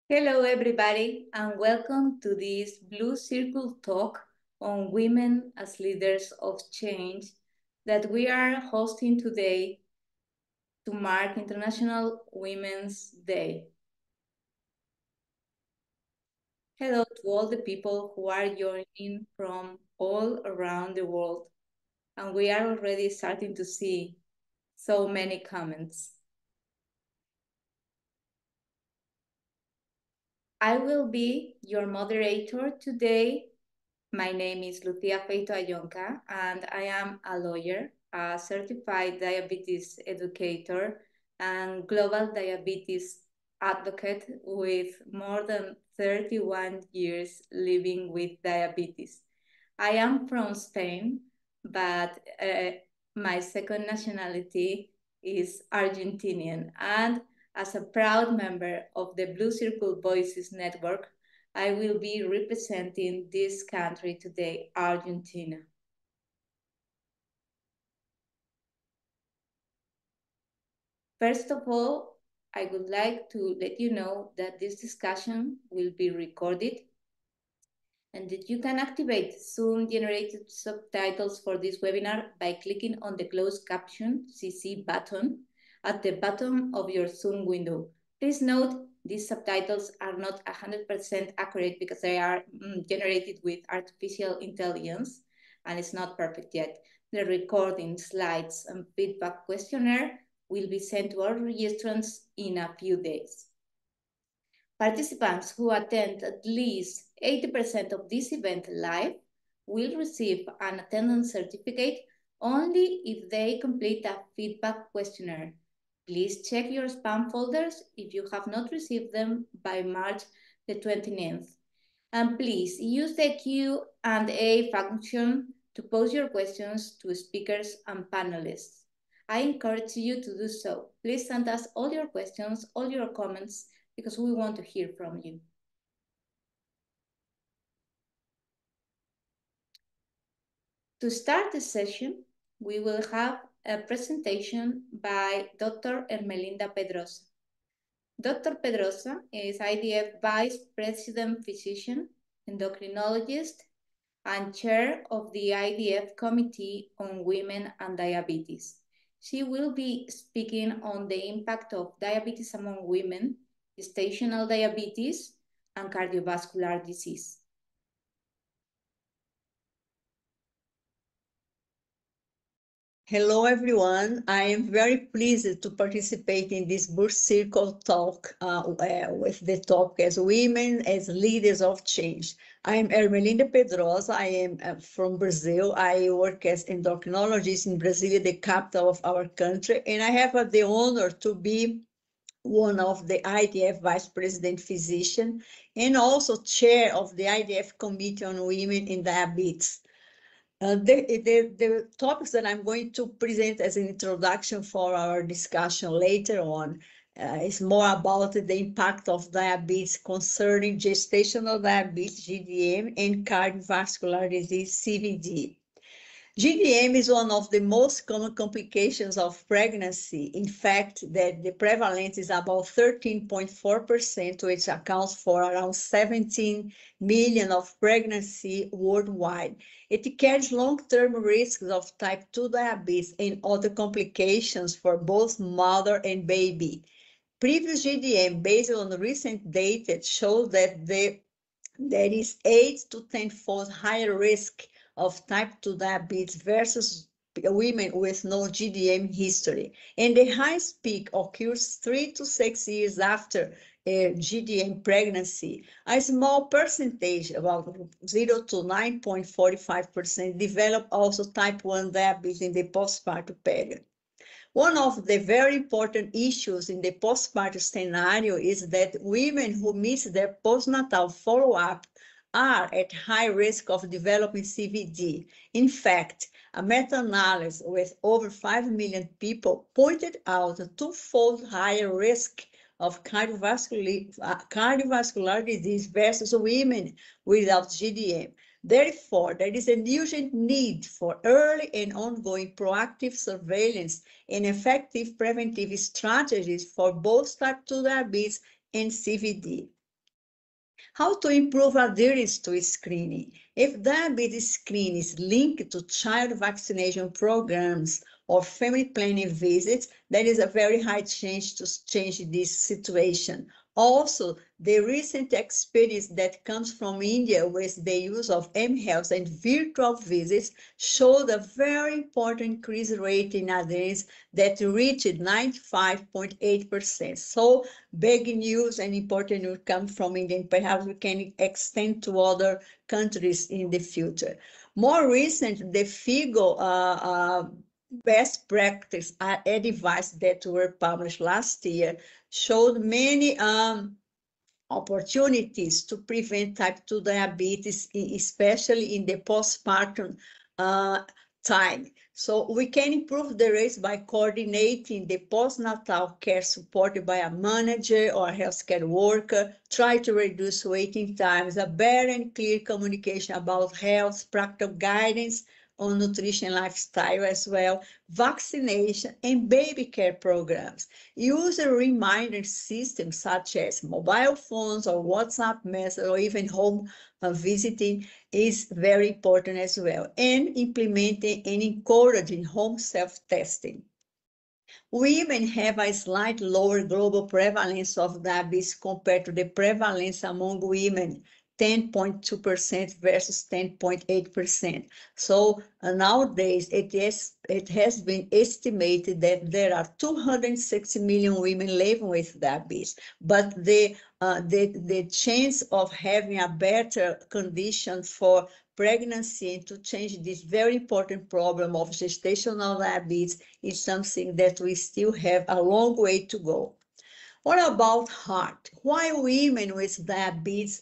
Hello, everybody, and welcome to this Blue Circle Talk on Women as Leaders of Change that we are hosting today to mark International Women's Day. Hello to all the people who are joining from all around the world, and we are already starting to see so many comments. I will be your moderator today. My name is Lucia Feito Ayonca, and I am a lawyer, a certified diabetes educator, and global diabetes advocate with more than 31 years living with diabetes. I am from Spain, but my second nationality is Argentinian. And as a proud member of the Blue Circle Voices Network, I will be representing this country today, Argentina. First of all, I would like to let you know that this discussion will be recorded and that you can activate Zoom-generated subtitles for this webinar by clicking on the closed caption CC button at the bottom of your Zoom window. Please note these subtitles are not 100% accurate because they are generated with artificial intelligence and it's not perfect yet. The recording, slides, and feedback questionnaire will be sent to all registrants in a few days. Participants who attend at least 80% of this event live will receive an attendance certificate only if they complete a feedback questionnaire. Please check your spam folders if you have not received them by March the 29th. And please use the Q&A function to pose your questions to speakers and panelists. I encourage you to do so. Please send us all your questions, all your comments, because we want to hear from you. To start the session, we will have a presentation by Dr. Ermelinda Pedrosa. Dr. Pedrosa is IDF Vice President Physician, endocrinologist, and chair of the IDF Committee on Women and Diabetes. She will be speaking on the impact of diabetes among women, gestational diabetes, and cardiovascular disease. Hello, everyone. I am very pleased to participate in this Blue Circle Talk with the topic as Women as Leaders of Change. I am Ermelinda Pedrosa. I am from Brazil. I work as endocrinologist in Brasilia, the capital of our country, and I have the honor to be one of the IDF Vice President Physician and also chair of the IDF Committee on Women in Diabetes. The topics that I'm going to present as an introduction for our discussion later on is more about the impact of diabetes concerning gestational diabetes, GDM, and cardiovascular disease, CVD. GDM is one of the most common complications of pregnancy. In fact, that the prevalence is about 13.4%, which accounts for around 17 million of pregnancy worldwide. It carries long-term risks of type 2 diabetes and other complications for both mother and baby. Previous GDM, based on recent data, shows that there is 8 to 10-fold higher risk of type 2 diabetes versus women with no GDM history. And the highest peak occurs 3 to 6 years after a GDM pregnancy. A small percentage, about 0 to 9.45%, develop also type 1 diabetes in the postpartum period. One of the very important issues in the postpartum scenario is that women who miss their postnatal follow-up are at high risk of developing CVD. In fact, a meta-analysis with over 5 million people pointed out a twofold higher risk of cardiovascular disease versus women without GDM. Therefore, there is an urgent need for early and ongoing proactive surveillance and effective preventive strategies for both type 2 diabetes and CVD. How to improve adherence to screening? If diabetes screening is linked to child vaccination programs or family planning visits, there is a very high chance to change this situation. Also, the recent experience that comes from India with the use of mHealth and virtual visits showed a very important increase rate in adherence that reached 95.8%. So big news and important news come from India, and perhaps we can extend to other countries in the future. More recent, the FIGO best practice advice that were published last year showed many opportunities to prevent type 2 diabetes, especially in the postpartum time. So we can improve the rates by coordinating the postnatal care supported by a manager or a healthcare worker, try to reduce waiting times, a better and clear communication about health, practical guidance on nutrition lifestyle as well, vaccination and baby care programs. Use a reminder system such as mobile phones or WhatsApp message or even home visiting is very important as well. And implementing and encouraging home self-testing. Women have a slightly lower global prevalence of diabetes compared to the prevalence among women, 10.2% versus 10.8%. So nowadays it has been estimated that there are 260 million women living with diabetes, but the chance of having a better condition for pregnancy and to change this very important problem of gestational diabetes is something that we still have a long way to go. What about heart? Why women with diabetes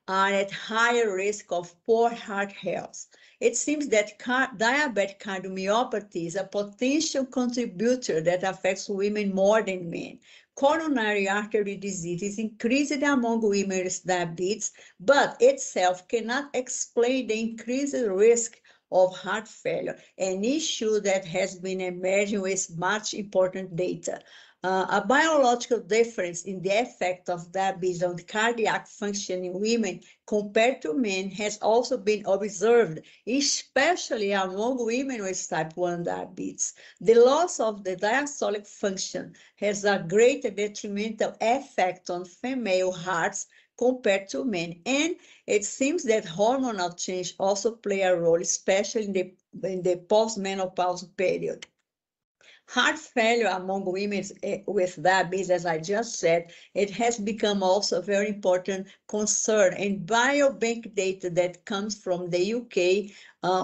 are at higher risk of poor heart health? It seems that diabetic cardiomyopathy is a potential contributor that affects women more than men. Coronary artery disease is increased among women with diabetes, but itself cannot explain the increased risk of heart failure, an issue that has been emerging with much important data. A biological difference in the effect of diabetes on cardiac function in women compared to men has also been observed, especially among women with type 1 diabetes. The loss of the diastolic function has a greater detrimental effect on female hearts compared to men, and it seems that hormonal change also play a role, especially in the postmenopausal period. Heart failure among women with diabetes, as I just said, it has become also a very important concern. And biobank data that comes from the UK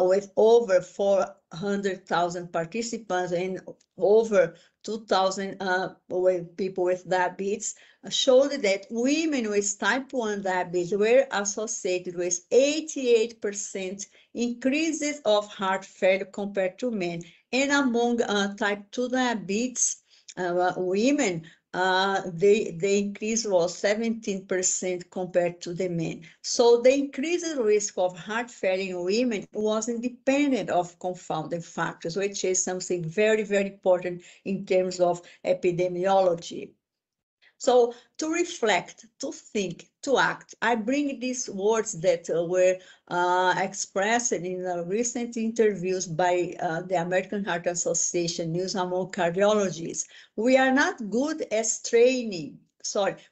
with over 400,000 participants and over 2,000 people with diabetes showed that women with type 1 diabetes were associated with 88% increases of heart failure compared to men. And among type 2 diabetes women, the increase was 17% compared to the men. So the increased risk of heart failure in women was independent of confounding factors, which is something very, very important in terms of epidemiology. So to reflect, to think, to act, I bring these words that were expressed in recent interviews by the American Heart Association News Among Cardiologists. We are not good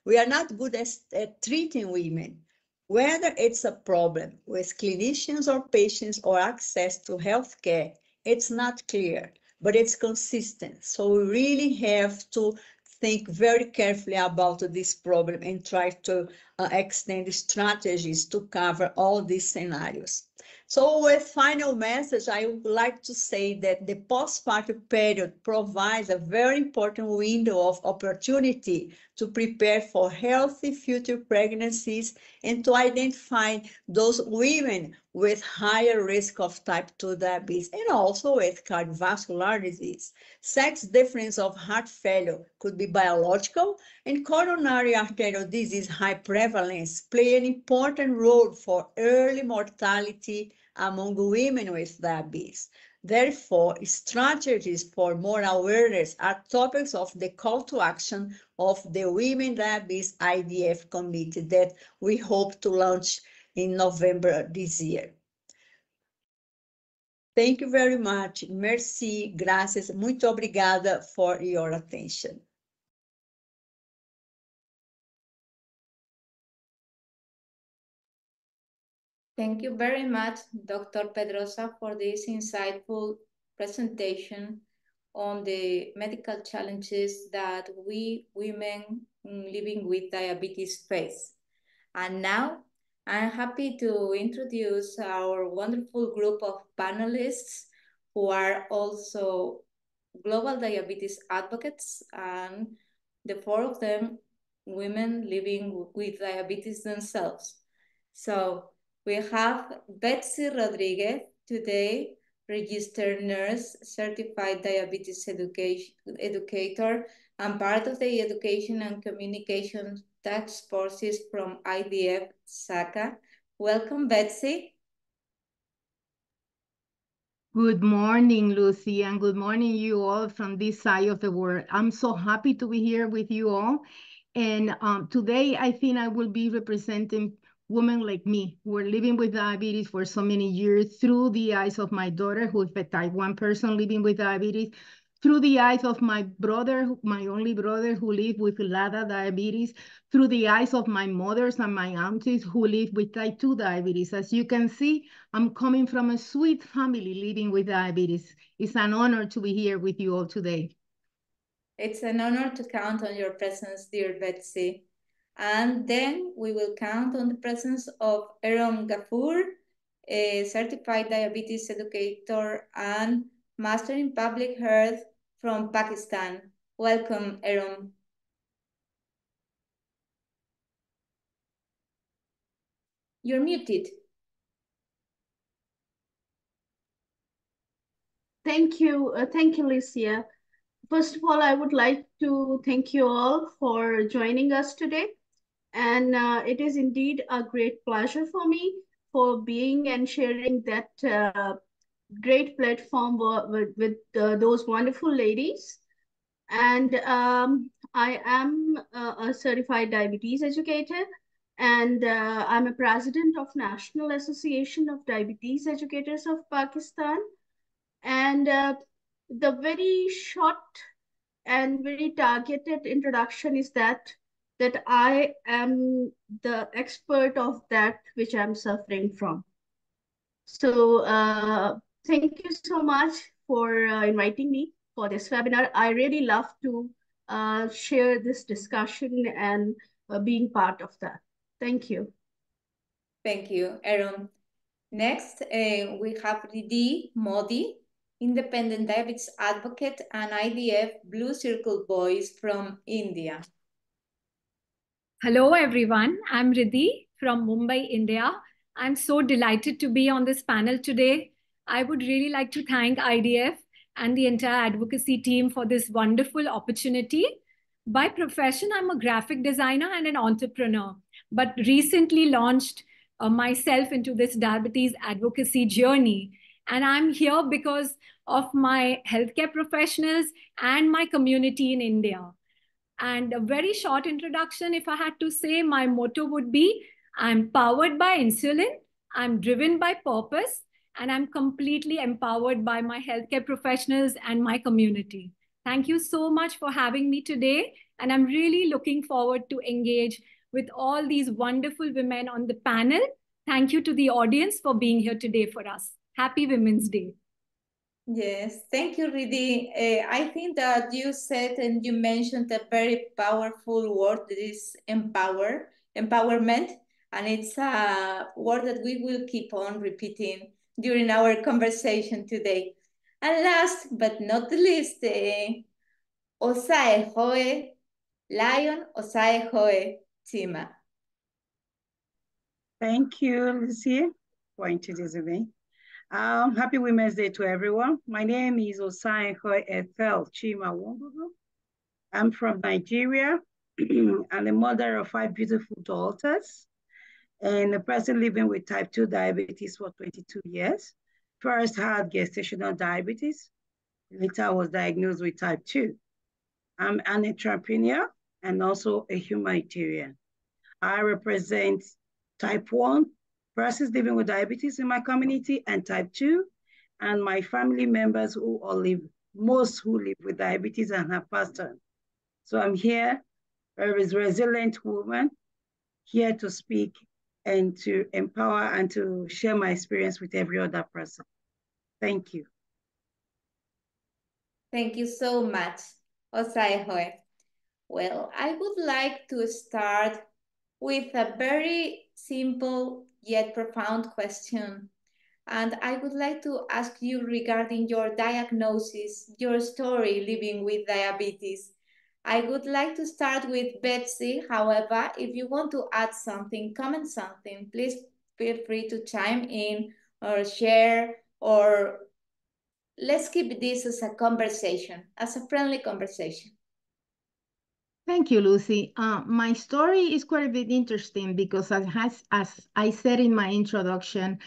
we are not good at treating women. Whether it's a problem with clinicians or patients or access to healthcare, it's not clear, but it's consistent. So we really have to think very carefully about this problem and try to extend strategies to cover all these scenarios. So with final message, I would like to say that the postpartum period provides a very important window of opportunity to prepare for healthy future pregnancies and to identify those women with higher risk of type 2 diabetes and also with cardiovascular disease. Sex difference of heart failure could be biological, and coronary arterial disease high prevalence play an important role for early mortality among women with diabetes. Therefore, strategies for more awareness are topics of the call to action of the Women Diabetes IDF Committee that we hope to launch in November this year. Thank you very much. Merci, gracias, muito obrigada for your attention. Thank you very much, Dr. Pedrosa, for this insightful presentation on the medical challenges that we women living with diabetes face. And now I'm happy to introduce our wonderful group of panelists who are also global diabetes advocates, and the four of them women living with diabetes themselves. So we have Betsy Rodriguez today, registered nurse, certified diabetes educator, and part of the education and communication task forces from IDF SACA. Welcome, Betsy. Good morning, Lucy, and good morning, you all from this side of the world. I'm so happy to be here with you all. And today, I think I will be representing women like me who are living with diabetes for so many years through the eyes of my daughter, who is a type 1 person living with diabetes, through the eyes of my brother, my only brother who lives with LADA diabetes, through the eyes of my mothers and my aunties who live with type 2 diabetes. As you can see, I'm coming from a sweet family living with diabetes. It's an honor to be here with you all today. It's an honor to count on your presence, dear Betsy. And then we will count on the presence of Aaron Gafoor, a certified diabetes educator and master in public health from Pakistan. Welcome, Aaron. You're muted. Thank you, Licia. First of all, I would like to thank you all for joining us today. And it is indeed a great pleasure for me for being and sharing that great platform with those wonderful ladies. And I am a certified diabetes educator, and I'm a president of National Association of Diabetes Educators of Pakistan. And the very short and very targeted introduction is that I am the expert of that which I'm suffering from. So thank you so much for inviting me for this webinar. I really love to share this discussion and being part of that. Thank you. Thank you, Aaron. Next, we have Riddhi Modi, independent diabetes advocate and IDF Blue Circle voice from India. Hello, everyone. I'm Riddhi from Mumbai, India. I'm so delighted to be on this panel today. I would really like to thank IDF and the entire advocacy team for this wonderful opportunity. By profession, I'm a graphic designer and an entrepreneur, but recently launched myself into this diabetes advocacy journey. And I'm here because of my healthcare professionals and my community in India. And a very short introduction, if I had to say, my motto would be, I'm powered by insulin, I'm driven by purpose, and I'm completely empowered by my healthcare professionals and my community. Thank you so much for having me today. And I'm really looking forward to engage with all these wonderful women on the panel. Thank you to the audience for being here today for us. Happy Women's Day. Yes, thank you, Riddhi. I think that you said and you mentioned a very powerful word, that is empowerment, and it's a word that we will keep on repeating during our conversation today. And last but not the least, Osae Hoe, Lion Osae Hoe Tima. Thank you, Lucy, for introducing me. Happy Women's Day to everyone. My name is Osae Hoe Ethel Chima Wongogo. I'm from Nigeria. I'm the mother of 5 beautiful daughters and a person living with type 2 diabetes for 22 years. first had gestational diabetes. Later, I was diagnosed with type 2. I'm an entrepreneur and also a humanitarian. I represent type 1 persons living with diabetes in my community and type 2, and my family members most who live with diabetes and have passed on. So I'm here, a resilient woman, here to speak and to empower and to share my experience with every other person. Thank you. Thank you so much, Osaihoe. Well, I would like to start with a very simple yet profound question. And I would like to ask you regarding your diagnosis, your story living with diabetes. I would like to start with Betsy. However, if you want to add something, comment something, please feel free to chime in or share, or let's keep this as a conversation, as a friendly conversation. Thank you, Lucy. My story is quite a bit interesting because as I said in my introduction,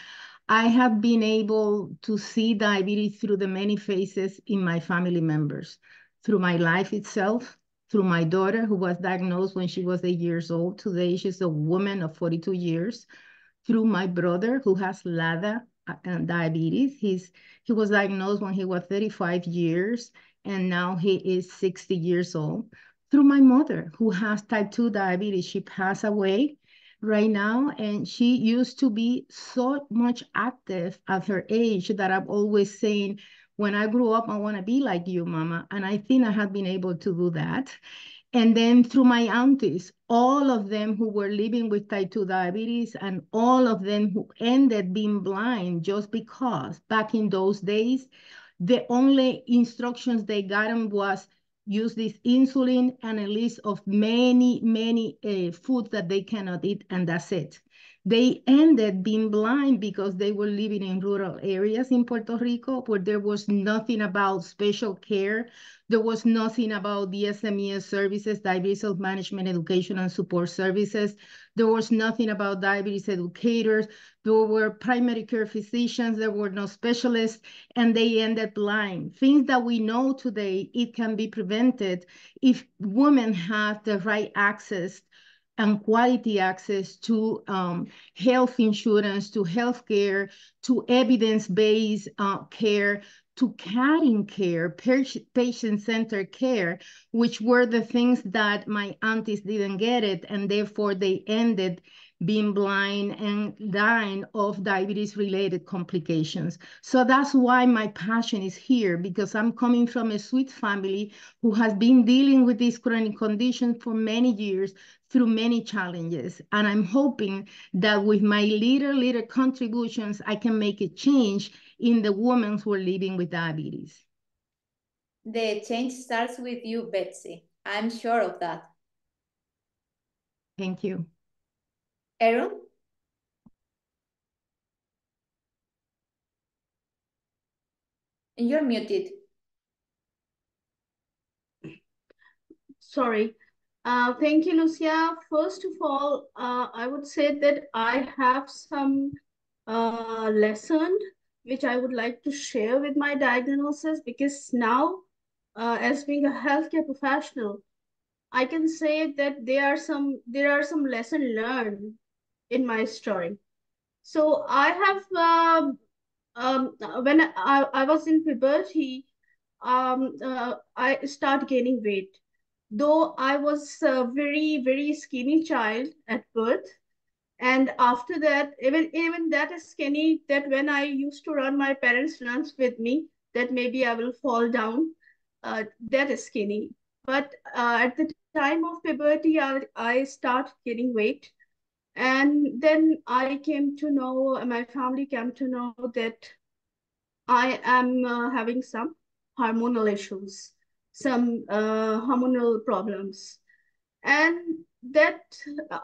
I have been able to see diabetes through the many phases in my family members, through my life itself, through my daughter who was diagnosed when she was 8 years old. Today, she's a woman of 42 years. Through my brother who has LADA and diabetes. He was diagnosed when he was 35 years, and now he is 60 years old. Through my mother who has type 2 diabetes. She passed away right now, and she used to be so much active at her age that I'm always saying, when I grow up, I want to be like you, Mama. And I think I have been able to do that. And then through my aunties, all of them who were living with type 2 diabetes, and all of them who ended being blind just because back in those days, the only instructions they got them was use this insulin and a list of many, many foods that they cannot eat, and that's it. They ended being blind because they were living in rural areas in Puerto Rico where there was nothing about special care. There was nothing about the DSMES services, diabetes management, education, and support services. There was nothing about diabetes educators. There were primary care physicians. There were no specialists, and they ended blind. Things that we know today, it can be prevented if women have the right access and quality access to health insurance, to health care, to evidence-based care, to caring care, patient-centered care, which were the things that my aunties didn't get it, and therefore they ended being blind and dying of diabetes-related complications. So that's why my passion is here, because I'm coming from a sweet family who has been dealing with this chronic condition for many years through many challenges. And I'm hoping that with my little contributions, I can make a change in the women who are living with diabetes. The change starts with you, Betsy. I'm sure of that. Thank you. Aaron? You're muted. Sorry. Thank you, Lucia. First of all, I would say that I have some lesson which I would like to share with my diagnosis, because now, as being a healthcare professional, I can say that there are some lessons learned in my story. So I have when I was in puberty, I start gaining weight. Though I was a very skinny child at birth, and after that, even that is skinny, that when I used to run, my parents runs with me, that maybe I will fall down. That is skinny. But at the time of puberty, I start gaining weight. And then I came to know, my family came to know that I am having some hormonal issues, some hormonal problems. And that,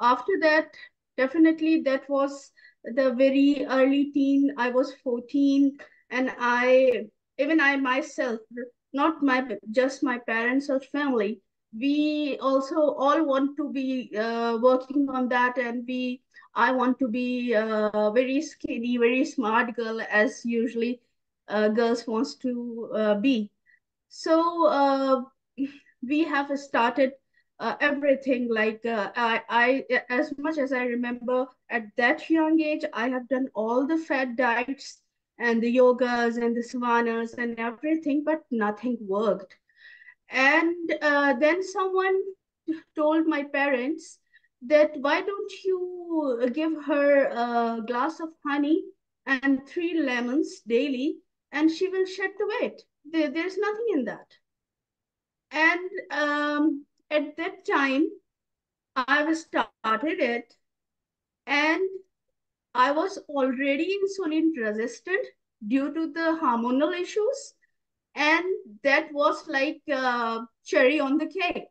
after that, definitely that was the very early teen. I was 14, and I myself, not just my parents or family, we also all want to be working on that, and we I want to be a very skinny, very smart girl, as usually girls wants to be. So we have started everything like as much as I remember at that young age, I have done all the fat diets and the yogas and the savanas and everything, but nothing worked. And then someone told my parents that why don't you give her a glass of honey and 3 lemons daily, and she will shed the weight. There's nothing in that. And at that time, I was started it, and I was already insulin resistant due to the hormonal issues, and that was like cherry on the cake.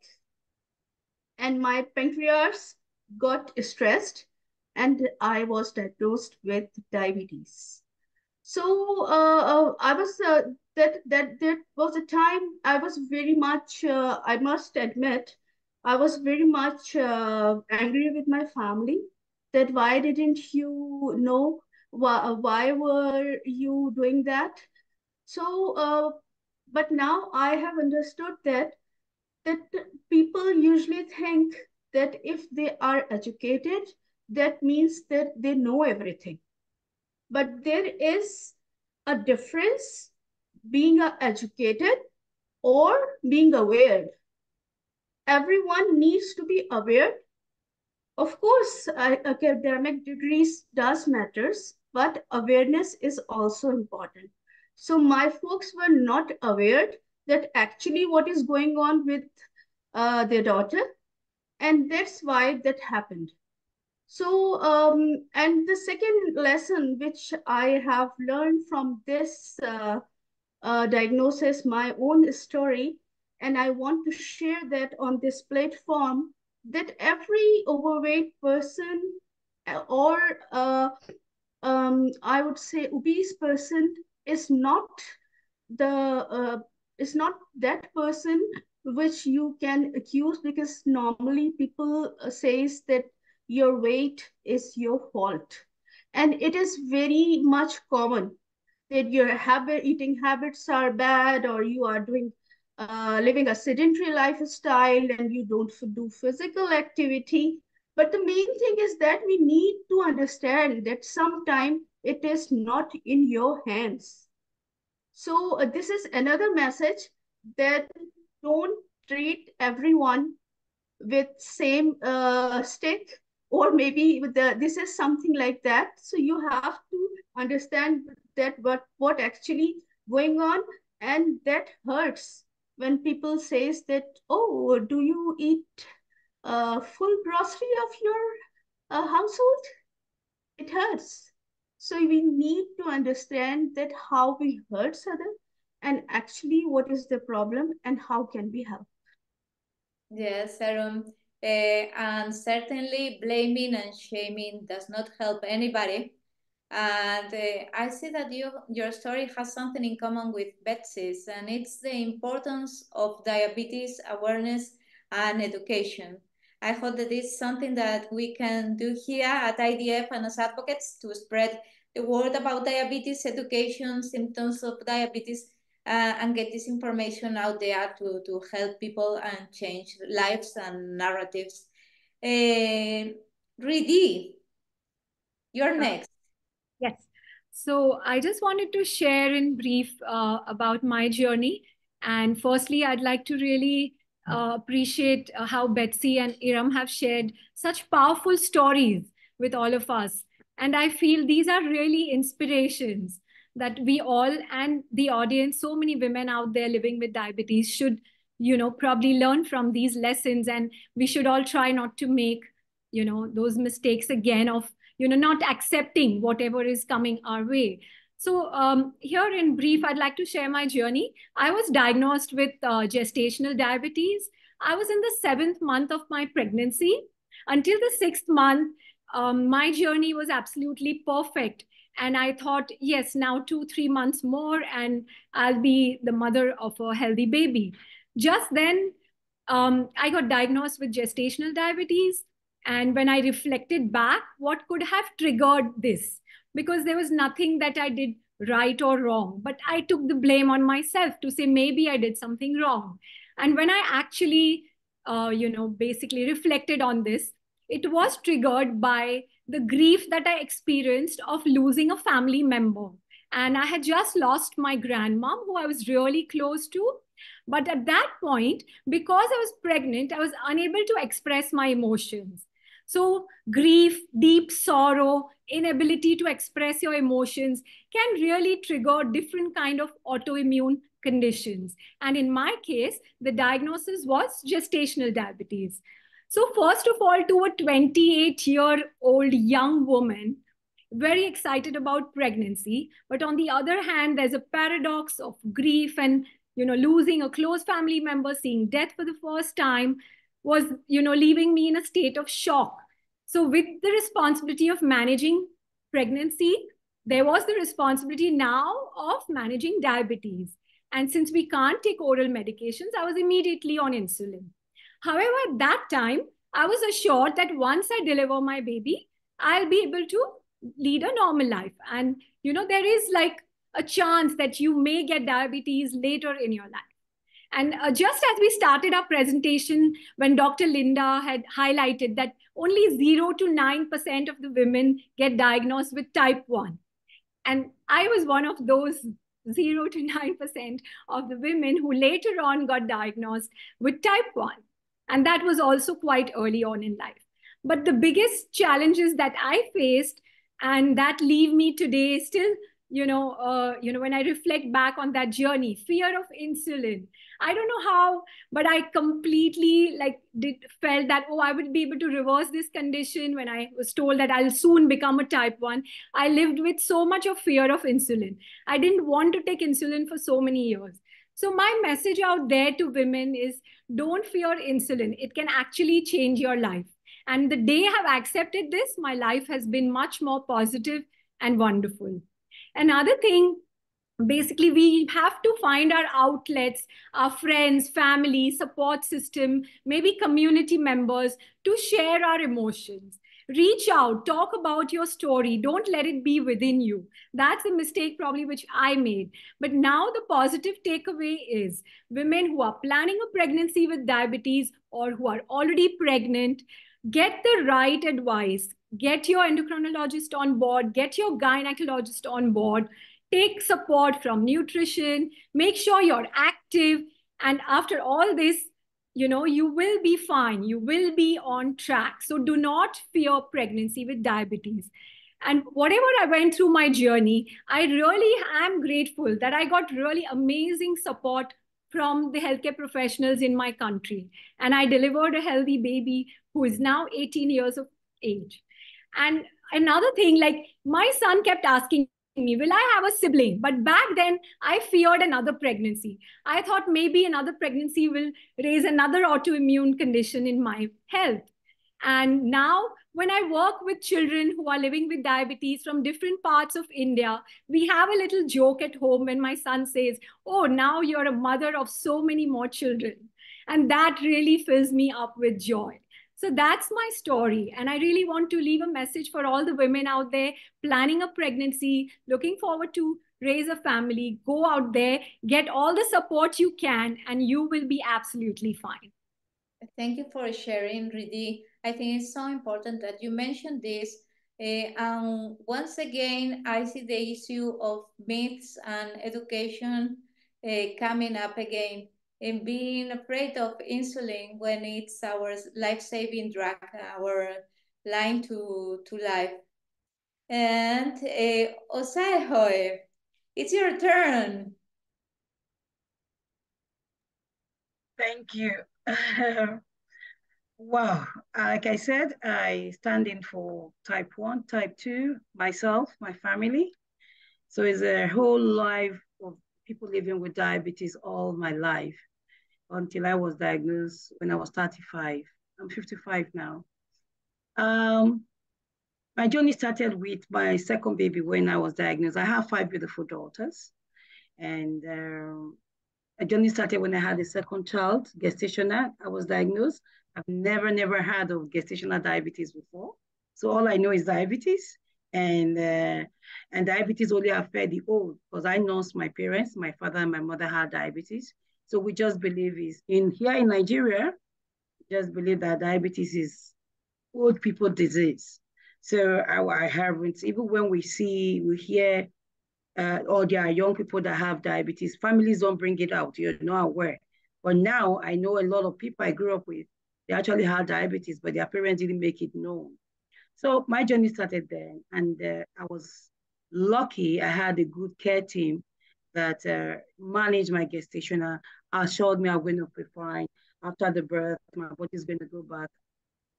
And my pancreas got stressed, and I was diagnosed with diabetes. So I was that was a time I was very much. I must admit, I was very much angry with my family. That why didn't you know? Why were you doing that? So, but now I have understood that people usually think that if they are educated, that means that they know everything. But there is a difference being educated or being aware. Everyone needs to be aware. Of course, academic degrees does matters, but awareness is also important. So my folks were not aware that actually what is going on with their daughter, and that's why that happened. So, and the second lesson which I have learned from this diagnosis, my own story, and I want to share that on this platform, that every overweight person or I would say obese person is not the is not that person which you can accuse, because normally people says that your weight is your fault, and it is very much common that your eating habits are bad, or you are doing living a sedentary lifestyle and you don't do physical activity. But the main thing is that we need to understand that sometimes it is not in your hands. So this is another message, that don't treat everyone with same stick, or maybe with the this is something like that. So you have to understand that what actually going on, and that hurts when people says that, oh, do you eat full grocery of your household? It hurts. So we need to understand that how we hurt other, and actually what is the problem and how can we help. Yes, Aaron. And certainly blaming and shaming does not help anybody. And I see that your story has something in common with Betsy's, and it's the importance of diabetes awareness and education. I hope that it's something that we can do here at IDF and as advocates to spread the word about diabetes education, symptoms of diabetes, and get this information out there to help people and change lives and narratives. Ridi, you're next. Yes. So I just wanted to share in brief about my journey. And firstly, I'd like to really appreciate how Betsy and Iram have shared such powerful stories with all of us. And I feel these are really inspirations that we all and the audience, so many women out there living with diabetes should, probably learn from these lessons. And we should all try not to make, those mistakes again of not accepting whatever is coming our way. So here in brief, I'd like to share my journey. I was diagnosed with gestational diabetes. I was in the 7th month of my pregnancy. Until the 6th month, my journey was absolutely perfect. And I thought, yes, now 2-3 months more and I'll be the mother of a healthy baby. Just then, I got diagnosed with gestational diabetes. And when I reflected back, what could have triggered this? Because there was nothing that I did right or wrong, but I took the blame on myself to say maybe I did something wrong. And when I actually, basically reflected on this, it was triggered by the grief that I experienced of losing a family member. And I had just lost my grandmom, who I was really close to. But at that point, because I was pregnant, I was unable to express my emotions. So grief, deep sorrow, inability to express your emotions can really trigger different kind of autoimmune conditions. And in my case, the diagnosis was gestational diabetes. So first of all, to a 28-year-old young woman, very excited about pregnancy, but on the other hand, there's a paradox of grief and losing a close family member, seeing death for the first time was leaving me in a state of shock. So with the responsibility of managing pregnancy, there was the responsibility now of managing diabetes. And since we can't take oral medications, I was immediately on insulin. However, at that time, I was assured that once I deliver my baby, I'll be able to lead a normal life. And there is like a chance that you may get diabetes later in your life. And just as we started our presentation, when Dr. Linda had highlighted that only 0 to 9% of the women get diagnosed with type 1. And I was one of those 0 to 9% of the women who later on got diagnosed with type 1. And that was also quite early on in life. But the biggest challenges that I faced and that leave me today still, when I reflect back on that journey, fear of insulin. I don't know how, but I completely felt that, I would be able to reverse this condition when I was told that I'll soon become a type 1. I lived with so much of fear of insulin. I didn't want to take insulin for so many years. So my message out there to women is don't fear insulin. It can actually change your life. And the day I have accepted this, my life has been much more positive and wonderful. Another thing, basically, we have to find our outlets, our friends, family, support system, maybe community members to share our emotions. Reach out, talk about your story. Don't let it be within you. That's a mistake probably which I made. But now the positive takeaway is women who are planning a pregnancy with diabetes or who are already pregnant, get the right advice. Get your endocrinologist on board, get your gynecologist on board, take support from nutrition, make sure you're active. And after all this, you will be fine. You will be on track. So do not fear pregnancy with diabetes. And whatever I went through my journey, I really am grateful that I got really amazing support from the healthcare professionals in my country. And I delivered a healthy baby who is now 18 years of age. And another thing, my son kept asking me, will I have a sibling? But back then, I feared another pregnancy. I thought maybe another pregnancy will raise another autoimmune condition in my health. And now, when I work with children who are living with diabetes from different parts of India, we have a little joke at home when my son says, oh, now you're a mother of so many more children. And that really fills me up with joy. So that's my story. And I really want to leave a message for all the women out there planning a pregnancy, looking forward to raise a family. Go out there, get all the support you can, and you will be absolutely fine. Thank you for sharing, Riddhi. I think it's so important that you mentioned this. Once again, I see the issue of myths and education coming up again, and being afraid of insulin when it's our life-saving drug, our line to life. And Osaehoe, it's your turn. Thank you. Wow, like I said, I stand in for type 1, type 2, myself, my family. So it's a whole life of people living with diabetes all my life until I was diagnosed when I was 35. I'm 55 now. My journey started with my second baby when I was diagnosed. I have 5 beautiful daughters. And My journey started when I had a second child, gestational. I was diagnosed. I've never heard of gestational diabetes before. So all I know is diabetes, and diabetes only affect the old, because I know my parents, my father and my mother had diabetes. So we just believe here in Nigeria, just believe that diabetes is old people disease. So I haven't, even when we hear, or there are young people that have diabetes, families don't bring it out, you're not aware. But now I know a lot of people I grew up with, they actually had diabetes, but their parents didn't make it known. So my journey started there, and I was lucky. I had a good care team that managed my gestation, assured me I'm going to be fine. After the birth, my body's going to go back.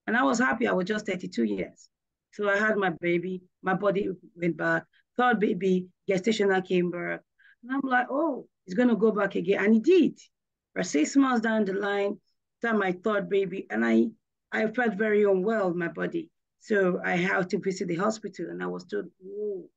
And I was happy. I was just 32 years. So I had my baby, my body went back. Third baby, gestational came back. And I'm like, oh, it's going to go back again. And it did. For 6 months down the line, after my third baby, and I felt very unwell in my body. So I had to visit the hospital, and I was told, oh,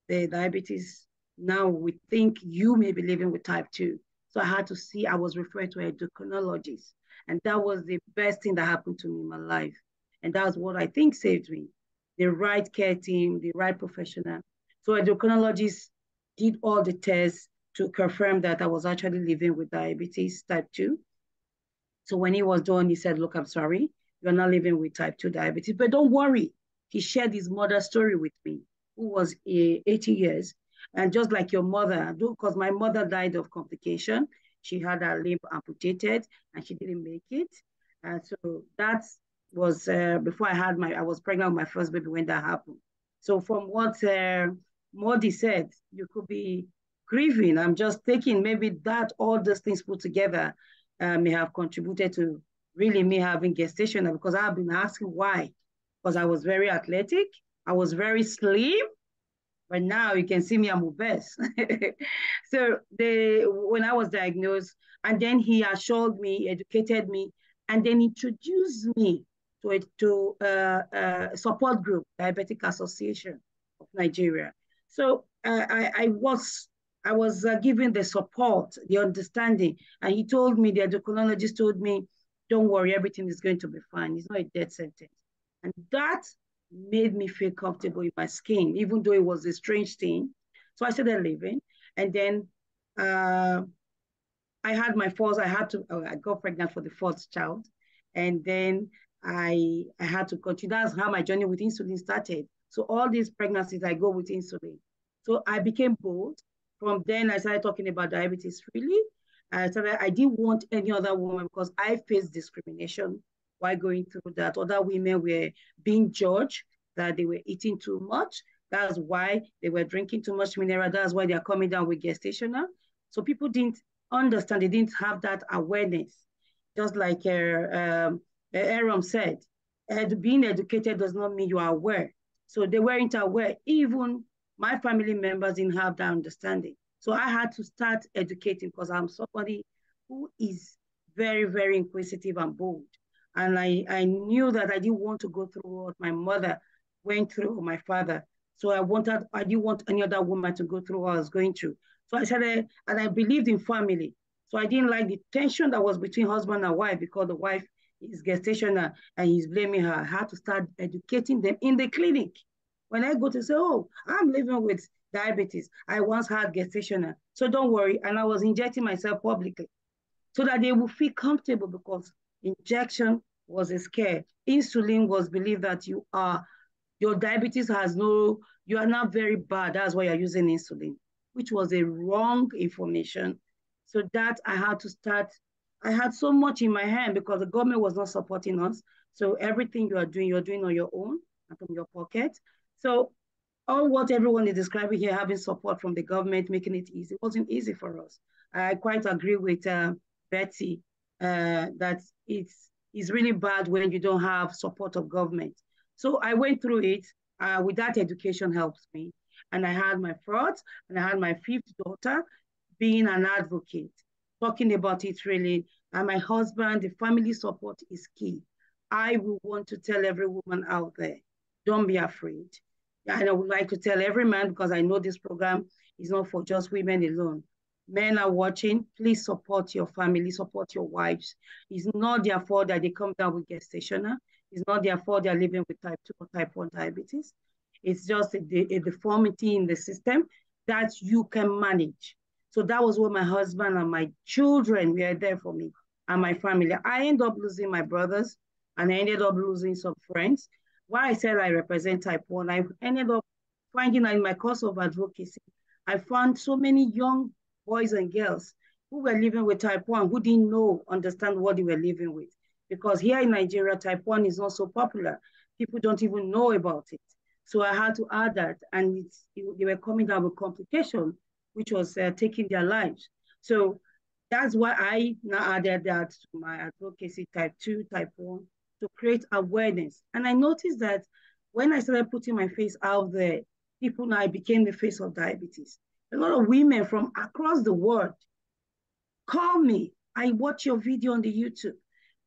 the diabetes, now we think you may be living with type 2. So I had to see, I was referred to a endocrinologist. And that was the best thing that happened to me in my life. And that's what I think saved me. The right care team, the right professional. So a endocrinologist did all the tests to confirm that I was actually living with diabetes type 2. So when he was done, he said, look, I'm sorry, you're not living with type 2 diabetes, but don't worry. He shared his mother's story with me, who was 80 years. And just like your mother, because my mother died of complication, she had her limb amputated and she didn't make it. And so that was before I was pregnant with my first baby when that happened. So from what Modi said, you could be grieving. I'm just thinking maybe that all those things put together may have contributed to really me having gestation, because I've been asking why. Because I was very athletic, I was very slim, but now you can see me, I'm obese. So when I was diagnosed, and then he assured me, educated me, and then introduced me to a support group, Diabetic Association of Nigeria. So I was given the support, the understanding, and he told me, the endocrinologist told me, don't worry, everything is going to be fine. It's not a death sentence. And that made me feel comfortable in my skin, even though it was a strange thing. So I started living. And then I had my first, I got pregnant for the fourth child. And then I had to continue. That's how my journey with insulin started. So all these pregnancies, I go with insulin. So I became bold. From then, I started talking about diabetes freely. I didn't want any other woman, because I faced discrimination while going through that. Other women were being judged that they were eating too much. That's why they were drinking too much mineral. That's why they are coming down with gestational. So people didn't understand. They didn't have that awareness. Just like Aaron said, being educated does not mean you are aware. So they weren't aware. Even my family members didn't have that understanding. So I had to start educating, because I'm somebody who is very, very inquisitive and bold. And I knew that I didn't want to go through what my mother went through, or my father. So I didn't want any other woman to go through what I was going through. So I said, and I believed in family. So I didn't like the tension that was between husband and wife, because the wife is gestational and he's blaming her. I had to start educating them in the clinic. When I go to say, oh, I'm living with diabetes, I once had gestational, so don't worry. And I was injecting myself publicly so that they would feel comfortable, because injection was a scare. Insulin was believed that your diabetes you are not very bad. That's why you're using insulin, which was a wrong information. So that I had to start. I had so much in my hand, because the government was not supporting us. So everything you're doing on your own and from your pocket. So all what everyone is describing here, having support from the government, making it easy, wasn't easy for us. I quite agree with Betty that it's really bad when you don't have support of government. So I went through it. With that, education helps me. And I had my fourth, and I had my fifth daughter, being an advocate, talking about it really. And my husband, the family support is key. I will want to tell every woman out there, don't be afraid. And I would like to tell every man, because I know this program is not for just women alone. Men are watching. Please support your family, support your wives. It's not their fault that they come down with gestational. It's not their fault they're living with type 2 or type 1 diabetes. It's just a deformity in the system that you can manage. So that was what my husband and my children were there for me and my family. I ended up losing my brothers and I ended up losing some friends. Why I said I represent type 1, I ended up finding out in my course of advocacy, I found so many young boys and girls who were living with type 1 who didn't understand what they were living with. Because here in Nigeria, type 1 is not so popular. People don't even know about it. So I had to add that, and they were coming down with complication, which was taking their lives. So that's why I now added that to my advocacy type 2, type 1, to create awareness. And I noticed that when I started putting my face out there, people now became the face of diabetes. A lot of women from across the world call me. I watch your video on the YouTube.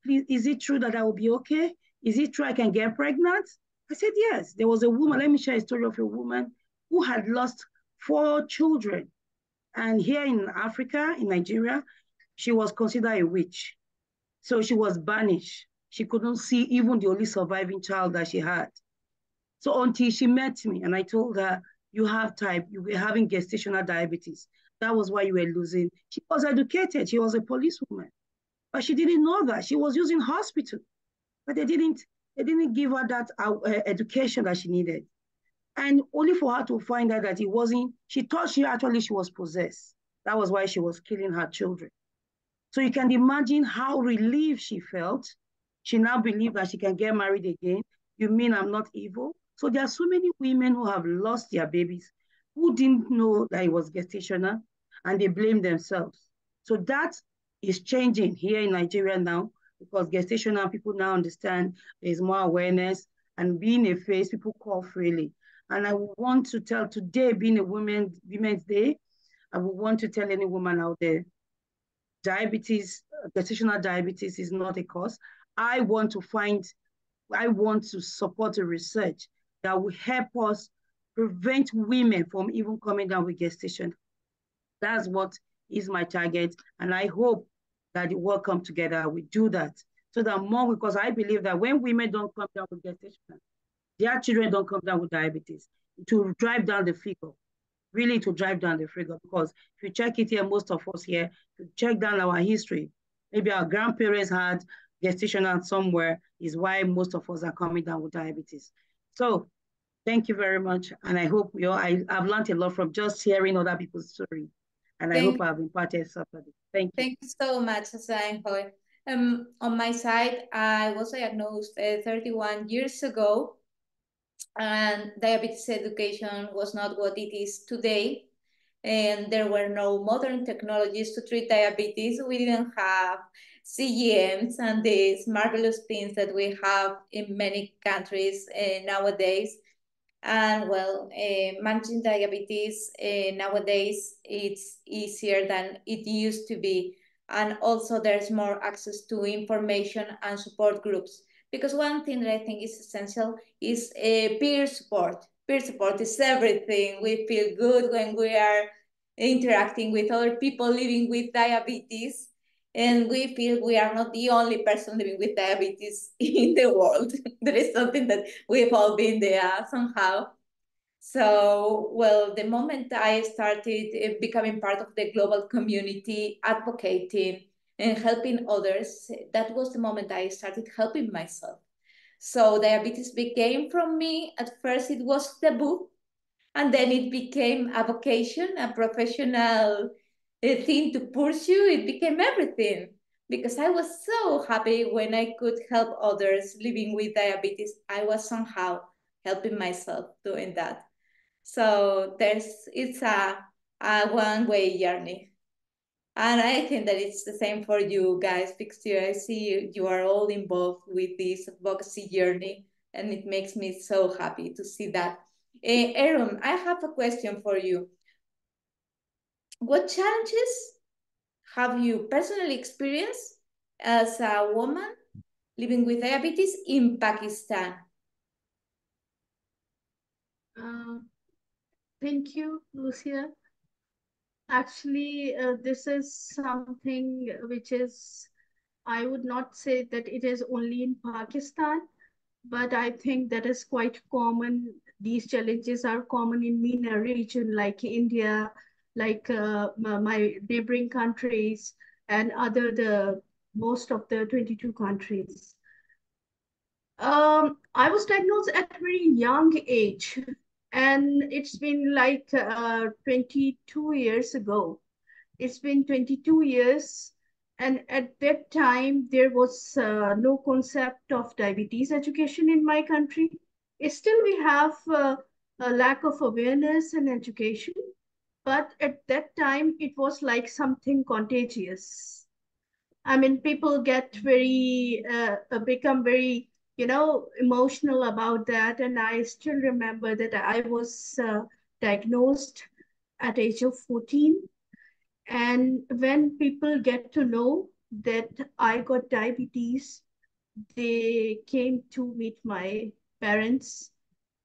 Please, is it true that I will be okay? Is it true I can get pregnant? I said, yes. There was a woman, let me share a story of a woman who had lost 4 children. And here in Africa, in Nigeria, she was considered a witch. So she was banished. She couldn't see even the only surviving child that she had. So until she met me and I told her, you were having gestational diabetes. That was why you were losing. She was educated. She was a policewoman. But she didn't know that. She was using hospital. But they didn't give her that education that she needed. And only for her to find out that it wasn't, she thought she was possessed. That was why she was killing her children. So you can imagine how relieved she felt. She now believes that she can get married again. You mean I'm not evil? So there are so many women who have lost their babies who didn't know that it was gestational and they blame themselves. So that is changing here in Nigeria now because gestational people now understand there's more awareness and being a face, people call freely. And I want to tell today, being a Women's Day, I would want to tell any woman out there, gestational diabetes is not a cause. I want to support a research that will help us prevent women from even coming down with gestation. That's what is my target. And I hope that the world come together, we do that. So that more, because I believe that when women don't come down with gestation, their children don't come down with diabetes, to drive down the figure, really to drive down the figure. Because if you check it here, most of us here, if you check down our history, maybe our grandparents had gestational somewhere, is why most of us are coming down with diabetes. So thank you very much. And I hope I've learned a lot from just hearing other people's story. And I hope I've imparted something. Thank you. Thank you so much, Sainhoy. On my side, I was diagnosed 31 years ago, and diabetes education was not what it is today. And there were no modern technologies to treat diabetes. We didn't have CGMs and these marvelous things that we have in many countries nowadays. And well, managing diabetes nowadays, it's easier than it used to be. And also there's more access to information and support groups. Because one thing that I think is essential is peer support. Peer support is everything. We feel good when we are interacting with other people living with diabetes. And we feel we are not the only person living with diabetes in the world. There is something that we've all been there somehow. So, well, the moment I started becoming part of the global community, advocating and helping others, that was the moment I started helping myself. So diabetes became from me, at first it was taboo, and then it became a vocation, a professional thing to pursue. It became everything because I was so happy when I could help others living with diabetes. I was somehow helping myself doing that. So it's a one-way journey. And I think that it's the same for you guys because I see you are all involved with this advocacy journey, and it makes me so happy to see that. Aaron, I have a question for you. What challenges have you personally experienced as a woman living with diabetes in Pakistan? Thank you, Lucia. Actually, this is something which is, I would not say that it is only in Pakistan, but I think that is quite common. These challenges are common in MENA region like India, like my neighboring countries, and the most of the 22 countries. I was diagnosed at a very young age, and it's been like 22 years ago. It's been 22 years, and at that time, there was no concept of diabetes education in my country. Still, we have a lack of awareness and education, but at that time, it was like something contagious. I mean, people get become very, emotional about that. And I still remember that I was diagnosed at age of 14. And when people get to know that I got diabetes, they came to meet my parents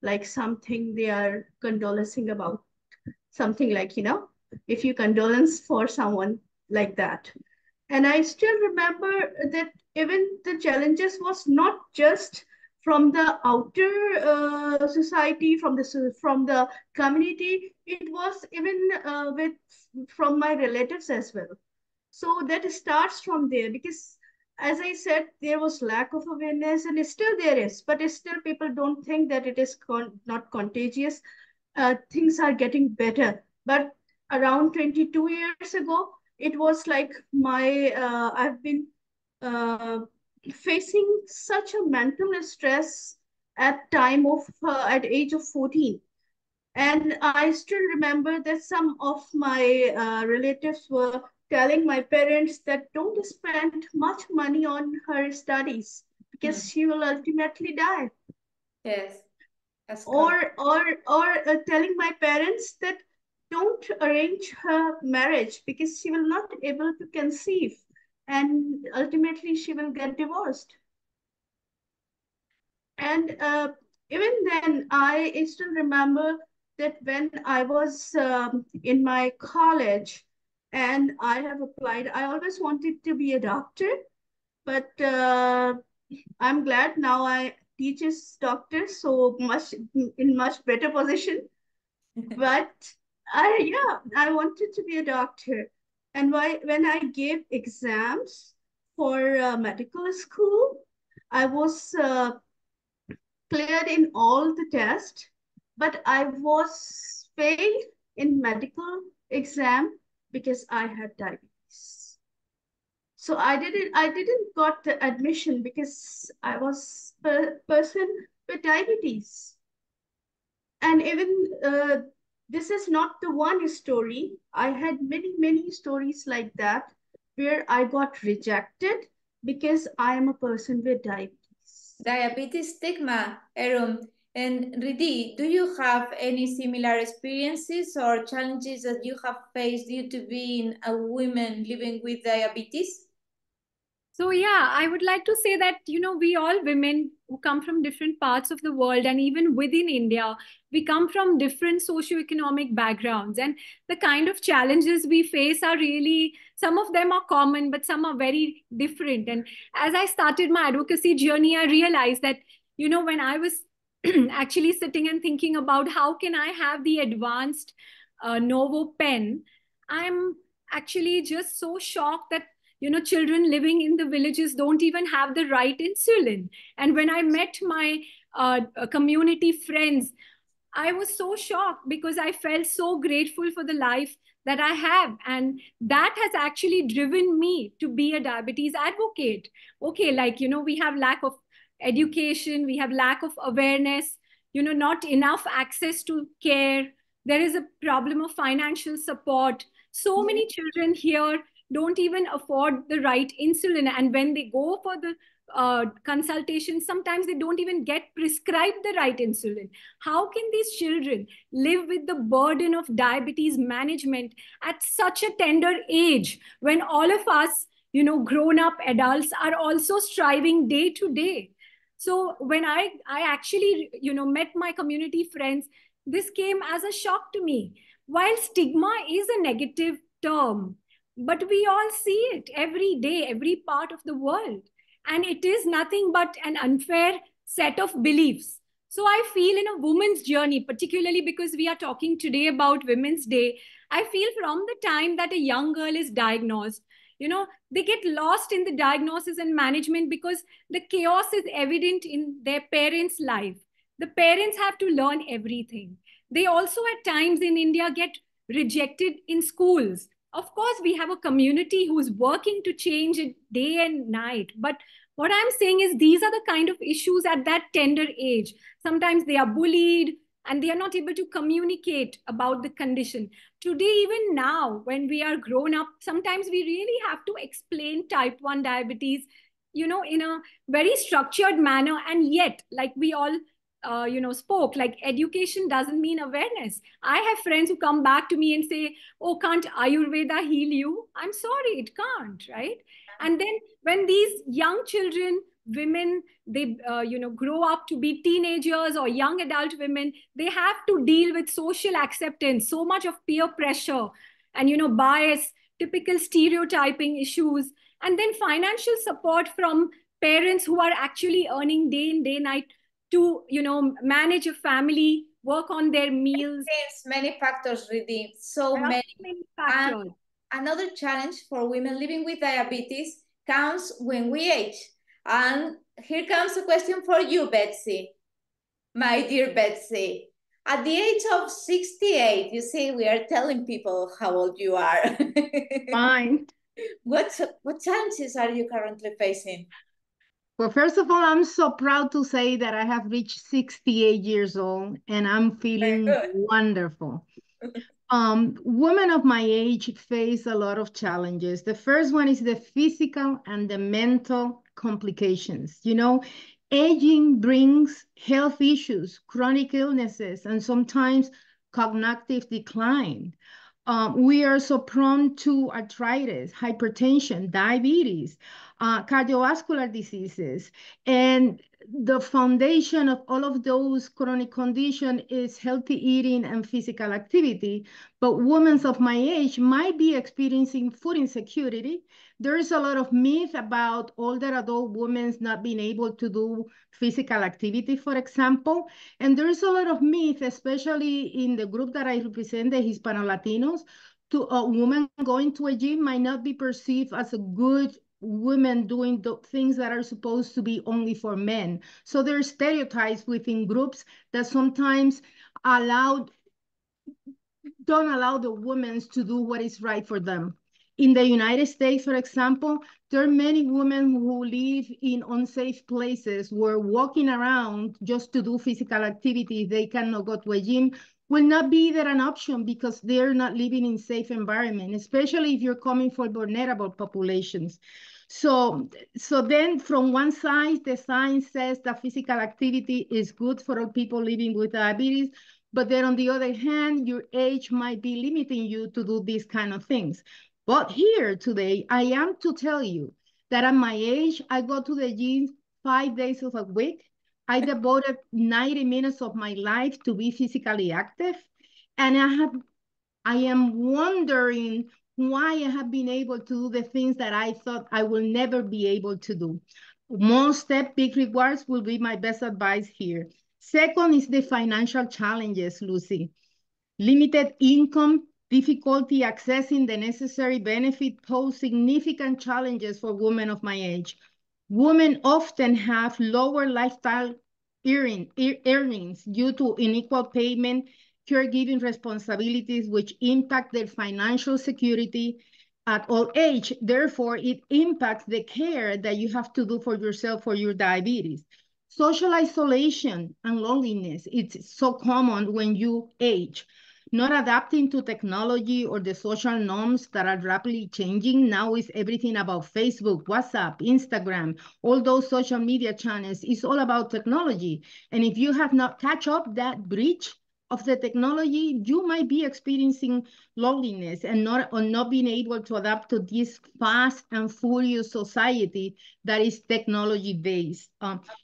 like something they are condolencing about, something like, if you condolence for someone like that. And I still remember that even the challenges was not just from the outer society, from the community. It was even with from my relatives as well. So that starts from there because, as I said, there was lack of awareness, and still there is, but still people don't think that it is not contagious. Things are getting better, but around 22 years ago, it was like I've been uh, facing such a mental stress at age of 14. And I still remember that some of my relatives were telling my parents that don't spend much money on her studies because she will ultimately die. Yes, that's Or correct. telling my parents that don't arrange her marriage because she will not able to conceive and ultimately she will get divorced. And even then, I still remember that when I was in my college and I have applied, I always wanted to be a doctor, but I'm glad now I teach as doctor, so much in much better position. But I wanted to be a doctor, and when I gave exams for medical school, I was cleared in all the tests, but I was failed in medical exam because I had diabetes. So I didn't got the admission because I was a person with diabetes. And even this is not the one story. I had many stories like that where I got rejected because I am a person with diabetes. Diabetes stigma, Aaron. And Ridi, do you have any similar experiences or challenges that you have faced due to being a woman living with diabetes? So yeah, I would like to say that, we all women who come from different parts of the world and even within India, we come from different socioeconomic backgrounds. And the kind of challenges we face are really, some of them are common, but some are very different. And as I started my advocacy journey, I realized that, when I was actually sitting and thinking about how can I have the advanced Novo pen, I'm actually just so shocked that children living in the villages don't even have the right insulin. And when I met my community friends, I was so shocked because I felt so grateful for the life that I have. And that has actually driven me to be a diabetes advocate. Okay, like, we have lack of education, we have lack of awareness, not enough access to care. There is a problem of financial support. So many children here don't even afford the right insulin. And when they go for the consultation, sometimes they don't even get prescribed the right insulin. How can these children live with the burden of diabetes management at such a tender age when all of us, grown up adults are also striving day to day? So when I actually, met my community friends, this came as a shock to me While stigma is a negative term, but we all see it every day, every part of the world. And it is nothing but an unfair set of beliefs. So I feel in a woman's journey, particularly because we are talking today about Women's Day, I feel from the time that a young girl is diagnosed, they get lost in the diagnosis and management because the chaos is evident in their parents' life. The parents have to learn everything. They also at times in India get rejected in schools. Of course, we have a community who's working to change it day and night. But what I'm saying is these are the kind of issues at that tender age. Sometimes they are bullied and they are not able to communicate about the condition. Today, even now, when we are grown up, sometimes we really have to explain type 1 diabetes, in a very structured manner. And yet, like we all spoke, like education doesn't mean awareness. I have friends who come back to me and say, oh, can't Ayurveda heal you? I'm sorry, it can't, right? And then when these young children, women, they grow up to be teenagers or young adult women, they have to deal with social acceptance, so much of peer pressure and bias, typical stereotyping issues, and then financial support from parents who are actually earning day in day night to manage a family, work on their meals. There's many factors, Riddhi, so There are many. many factors. And another challenge for women living with diabetes comes when we age. And here comes a question for you, Betsy, my dear Betsy. At the age of 68, you see, we are telling people how old you are. Fine. What challenges are you currently facing? Well, first of all, I'm so proud to say that I have reached 68 years old and I'm feeling wonderful. Women of my age face a lot of challenges. The first one is the physical and the mental complications. Aging brings health issues, chronic illnesses, and sometimes cognitive decline. We are so prone to arthritis, hypertension, diabetes, cardiovascular diseases. And the foundation of all of those chronic conditions is healthy eating and physical activity. But women of my age might be experiencing food insecurity. There is a lot of myth about older adult women not being able to do physical activity, for example. And there is a lot of myth, especially in the group that I represent, the Hispano-Latinos, to a woman going to a gym might not be perceived as a good women doing the things that are supposed to be only for men. So there are stereotypes within groups that sometimes don't allow the women to do what is right for them. In the United States, for example, there are many women who live in unsafe places where walking around just to do physical activity, they cannot go to a gym, will not be there an option because they're not living in safe environment, especially if you're coming from vulnerable populations. So then from one side, the science says that physical activity is good for all people living with diabetes, but then on the other hand, your age might be limiting you to do these kind of things. But here today, I am to tell you that at my age, I go to the gym 5 days of a week. I devoted 90 minutes of my life to be physically active. And I am wondering why I have been able to do the things that I thought I will never be able to do. Small step, big rewards will be my best advice here. Second is the financial challenges, Lucy. Limited income, difficulty accessing the necessary benefit pose significant challenges for women of my age. Women often have lower lifestyle earnings due to unequal payment, caregiving responsibilities, which impact their financial security at all age. Therefore, it impacts the care that you have to do for yourself for your diabetes. Social isolation and loneliness, it's so common when you age. Not adapting to technology or the social norms that are rapidly changing. Now is everything about Facebook, WhatsApp, Instagram, all those social media channels. It's all about technology. And if you have not catch up that bridge of the technology, you might be experiencing loneliness and not being able to adapt to this fast and furious society that is technology-based.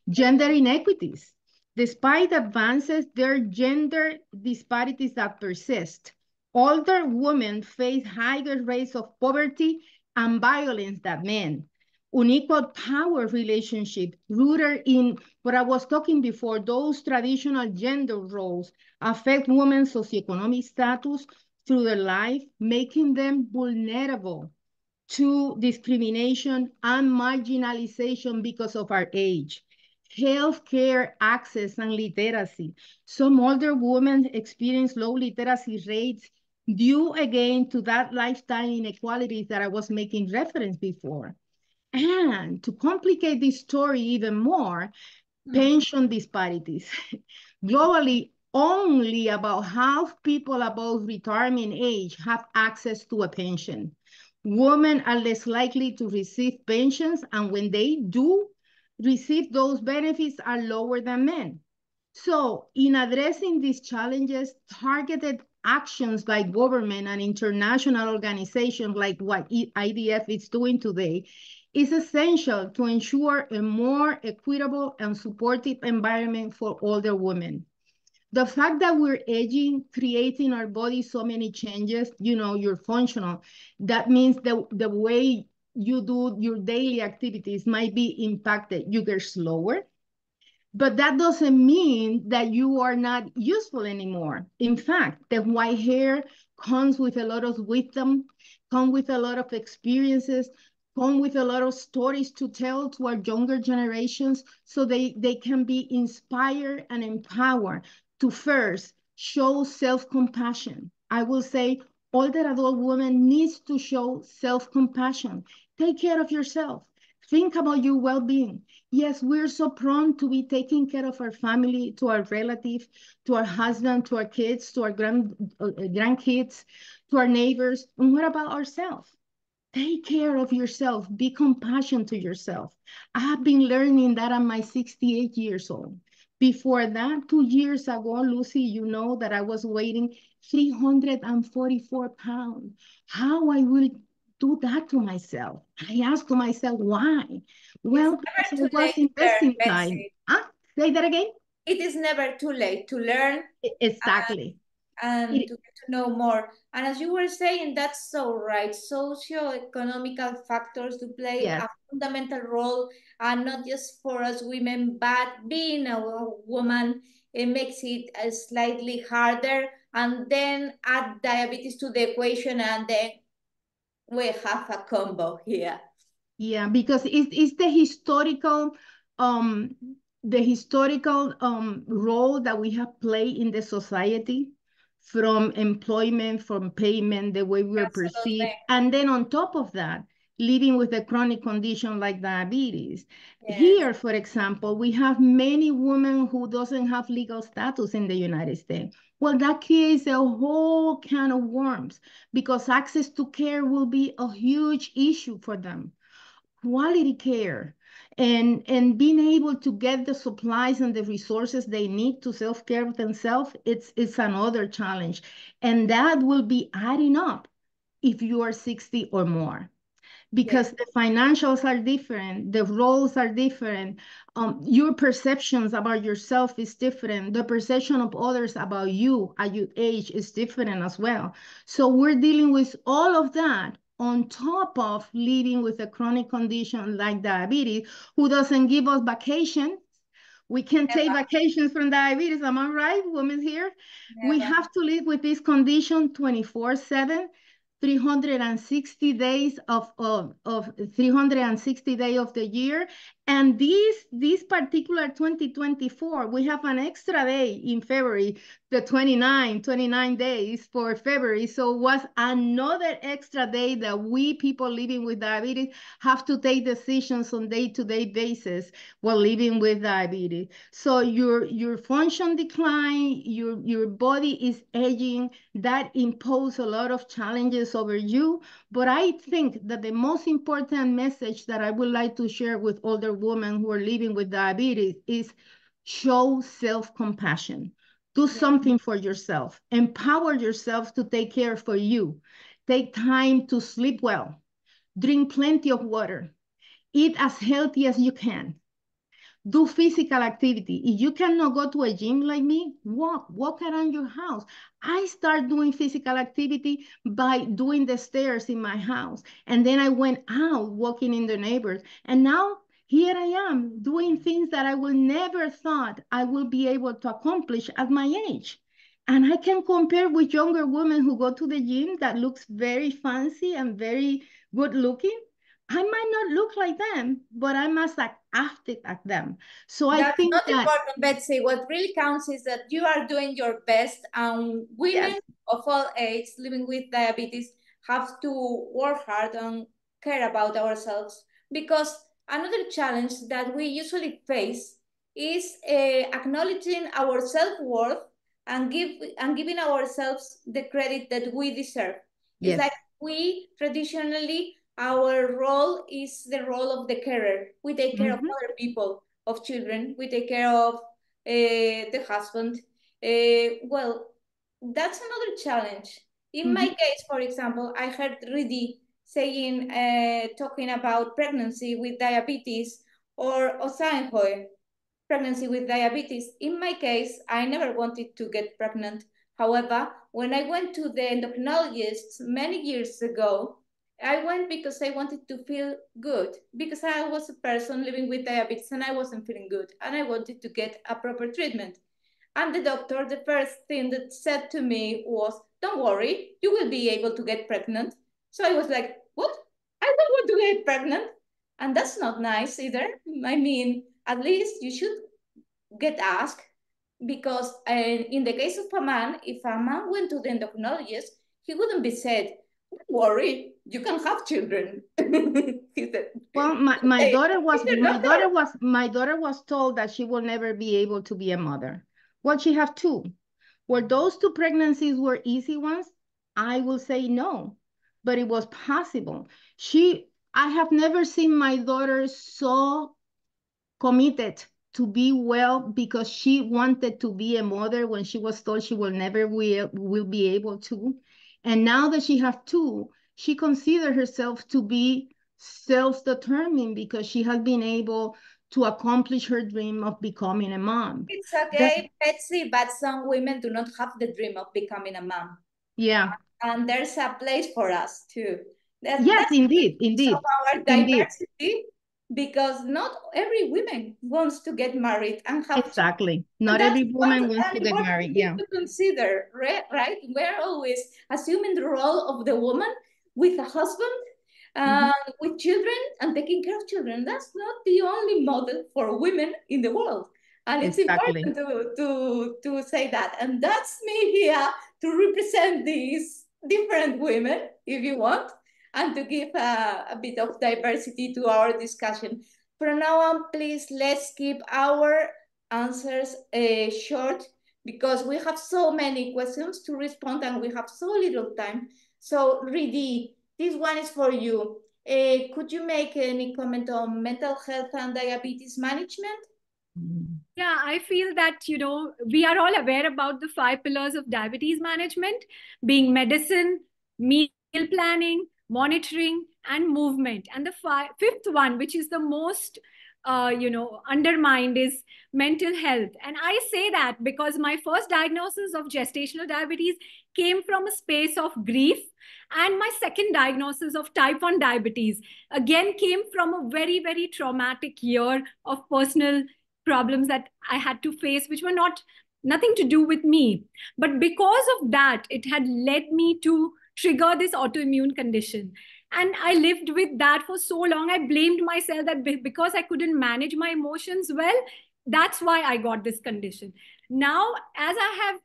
Gender inequities. Despite advances, there are gender disparities that persist. Older women face higher rates of poverty and violence than men. Unequal power relationship rooted in what I was talking before, those traditional gender roles affect women's socioeconomic status through their life, making them vulnerable to discrimination and marginalization because of our age. Healthcare access and literacy. Some older women experience low literacy rates due again to that lifestyle inequalities that I was making reference before. And to complicate this story even more, pension disparities. Globally, only about half people above retirement age have access to a pension. Women are less likely to receive pensions, and when they do receive those benefits are lower than men. So in addressing these challenges, targeted actions by government and international organizations like what IDF is doing today is essential to ensure a more equitable and supportive environment for older women. The fact that we're aging, creating our body so many changes, you're functional, that means the way you do your daily activities might be impacted. You get slower, but that doesn't mean that you are not useful anymore. In fact, the white hair comes with a lot of wisdom, comes with a lot of experiences, come with a lot of stories to tell to our younger generations so they can be inspired and empowered to first show self-compassion. I will say older adult women needs to show self-compassion. Take care of yourself. Think about your well-being. Yes, we're so prone to be taking care of our family, to our relatives, to our husband, to our kids, to our grandkids, to our neighbors. And what about ourselves? Take care of yourself. Be compassionate to yourself. I have been learning that at my 68 years old. Before that, 2 years ago, Lucy, you know that I was weighing 344 pounds. How I will do that to myself? I asked to myself, why? Well, It's because never I too was late to learn, investing time. Betsy. Say that again? It is never too late to learn Exactly. and It, to get to know more. And as you were saying, that's so right. Socio-economical factors to play yes. a fundamental role, and not just for us women, but being a woman, it makes it slightly harder. And then add diabetes to the equation, and then we have a combo here. Yeah, because it's um the historical role that we have played in the society, from employment, from payment, the way we are Absolutely. perceived, and then on top of that, living with a chronic condition like diabetes. Yes. Here, for example, we have many women who doesn't have legal status in the United States. Well, that creates a whole can of worms because access to care will be a huge issue for them. Quality care and being able to get the supplies and the resources they need to self-care themselves, it's another challenge. And that will be adding up if you are 60 or more, because the financials are different, the roles are different, your perceptions about yourself is different, the perception of others about you at your age is different as well. So we're dealing with all of that on top of living with a chronic condition like diabetes, who doesn't give us vacation. We can take vacations from diabetes. Am I right, women here? We have to live with this condition 24/7, 360 days of 360 days of the year. And this particular 2024, we have an extra day in February, the 29 days for February. So it was another extra day that we people living with diabetes have to take decisions on day-to-day basis while living with diabetes. So your function decline, your body is aging, that impose a lot of challenges over you. But I think that the most important message that I would like to share with older women who are living with diabetes is show self-compassion. Do something for yourself. Empower yourself to take care for you. Take time to sleep well. Drink plenty of water. Eat as healthy as you can. do physical activity. If you cannot go to a gym like me, walk around your house. I start doing physical activity by doing the stairs in my house. And then I went out walking in the neighbors. And now here I am doing things that I will never thought I will be able to accomplish at my age. And I can compare with younger women who go to the gym that looks very fancy and very good looking. I might not look like them, but I must act like them. So I That's think not that, important, Betsy. What really counts is that you are doing your best, and women yes, of all ages living with diabetes have to work hard and care about ourselves, because another challenge that we usually face is acknowledging our self-worth and giving ourselves the credit that we deserve. It's yes. like we traditionally, our role is the role of the carer. We take care of Mhm. other people, of children. We take care of the husband. Well, that's another challenge. In my Mhm. case, for example, I heard Ridi saying, talking about pregnancy with diabetes, or Osanjoe, pregnancy with diabetes. In my case, I never wanted to get pregnant. However, when I went to the endocrinologist many years ago, I went because I wanted to feel good, because I was a person living with diabetes and I wasn't feeling good and I wanted to get a proper treatment. And the doctor, the first thing that said to me was, "Don't worry, you will be able to get pregnant." So I was like, "What? I don't want to get pregnant." And that's not nice either. I mean, at least you should get asked, because in the case of a man, if a man went to the endocrinologist, he wouldn't be said, "Don't worry, you can have children." He said, Well, my "Hey, daughter was Mr. Doctor." my daughter was told that she will never be able to be a mother. Well, she have two. Were those two pregnancies were easy ones? I will say no, but it was possible. I have never seen my daughter so committed to be well because she wanted to be a mother when she was told she will be able to. And now that she has two, she considers herself to be self-determined because she has been able to accomplish her dream of becoming a mom. It's That's, okay, Betsy, but some women do not have the dream of becoming a mom. yeah. And there's a place for us too. Yes, That's the indeed, piece of indeed, our indeed. diversity, because not every woman wants to get married and have children. Exactly. And Not that's every woman wants an to get important married. thing Yeah, to consider, right? We're always assuming the role of the woman with a husband, Mhm. with children, and taking care of children. That's not the only model for women in the world. And it's Exactly. important to say that. And that's me here to represent these different women, if you want, and to give a bit of diversity to our discussion. From now on, please, let's keep our answers short, because we have so many questions to respond and we have so little time. So, Ridi, this one is for you. Could you make any comment on mental health and diabetes management? Yeah, I feel that, we are all aware about the 5 pillars of diabetes management, being medicine, meal planning, monitoring, and movement. And the fifth one, which is the most, undermined, is mental health. And I say that because my first diagnosis of gestational diabetes came from a space of grief. And my second diagnosis of type 1 diabetes, again, came from a very, very traumatic year of personal problems that I had to face, which were nothing to do with me. But because of that, it had led me to trigger this autoimmune condition. And I lived with that for so long. I blamed myself that because I couldn't manage my emotions well, that's why I got this condition. Now, as I have,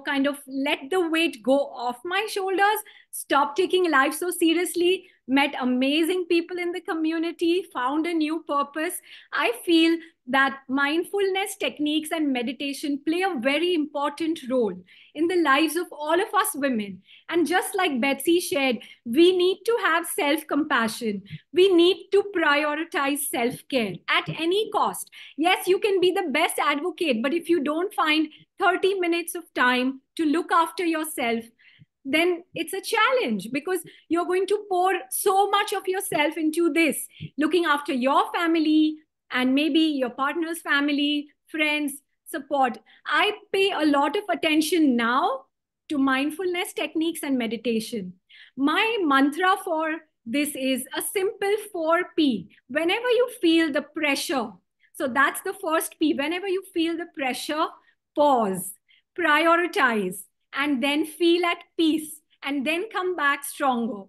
kind of let the weight go off my shoulders, stop taking life so seriously, met amazing people in the community, found a new purpose, I feel that mindfulness techniques and meditation play a very important role in the lives of all of us women. And just like Betsy shared, we need to have self-compassion. We need to prioritize self-care at any cost. Yes, you can be the best advocate, but if you don't find 30 minutes of time to look after yourself, then it's a challenge, because you're going to pour so much of yourself into this, looking after your family, and maybe your partner's family, friends, support. I pay a lot of attention now to mindfulness techniques and meditation. My mantra for this is a simple 4P. Whenever you feel the pressure, so that's the first P. Whenever you feel the pressure, pause, prioritize, and then feel at peace, and then come back stronger.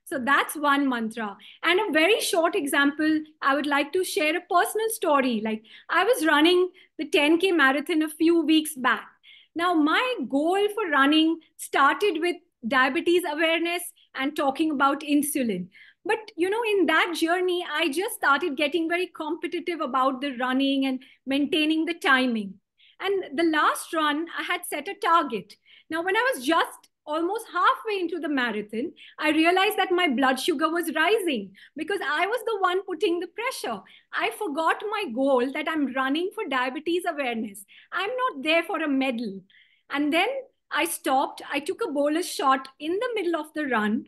So that's one mantra. And a very short example, I would like to share a personal story. Like, I was running the 10K marathon a few weeks back. Now, my goal for running started with diabetes awareness and talking about insulin. But, in that journey, I just started getting very competitive about the running and maintaining the timing. And the last run, I had set a target. Now, when I was just almost halfway into the marathon, I realized that my blood sugar was rising because I was the one putting the pressure. I forgot my goal that I'm running for diabetes awareness. I'm not there for a medal. And then I stopped. I took a bolus shot in the middle of the run,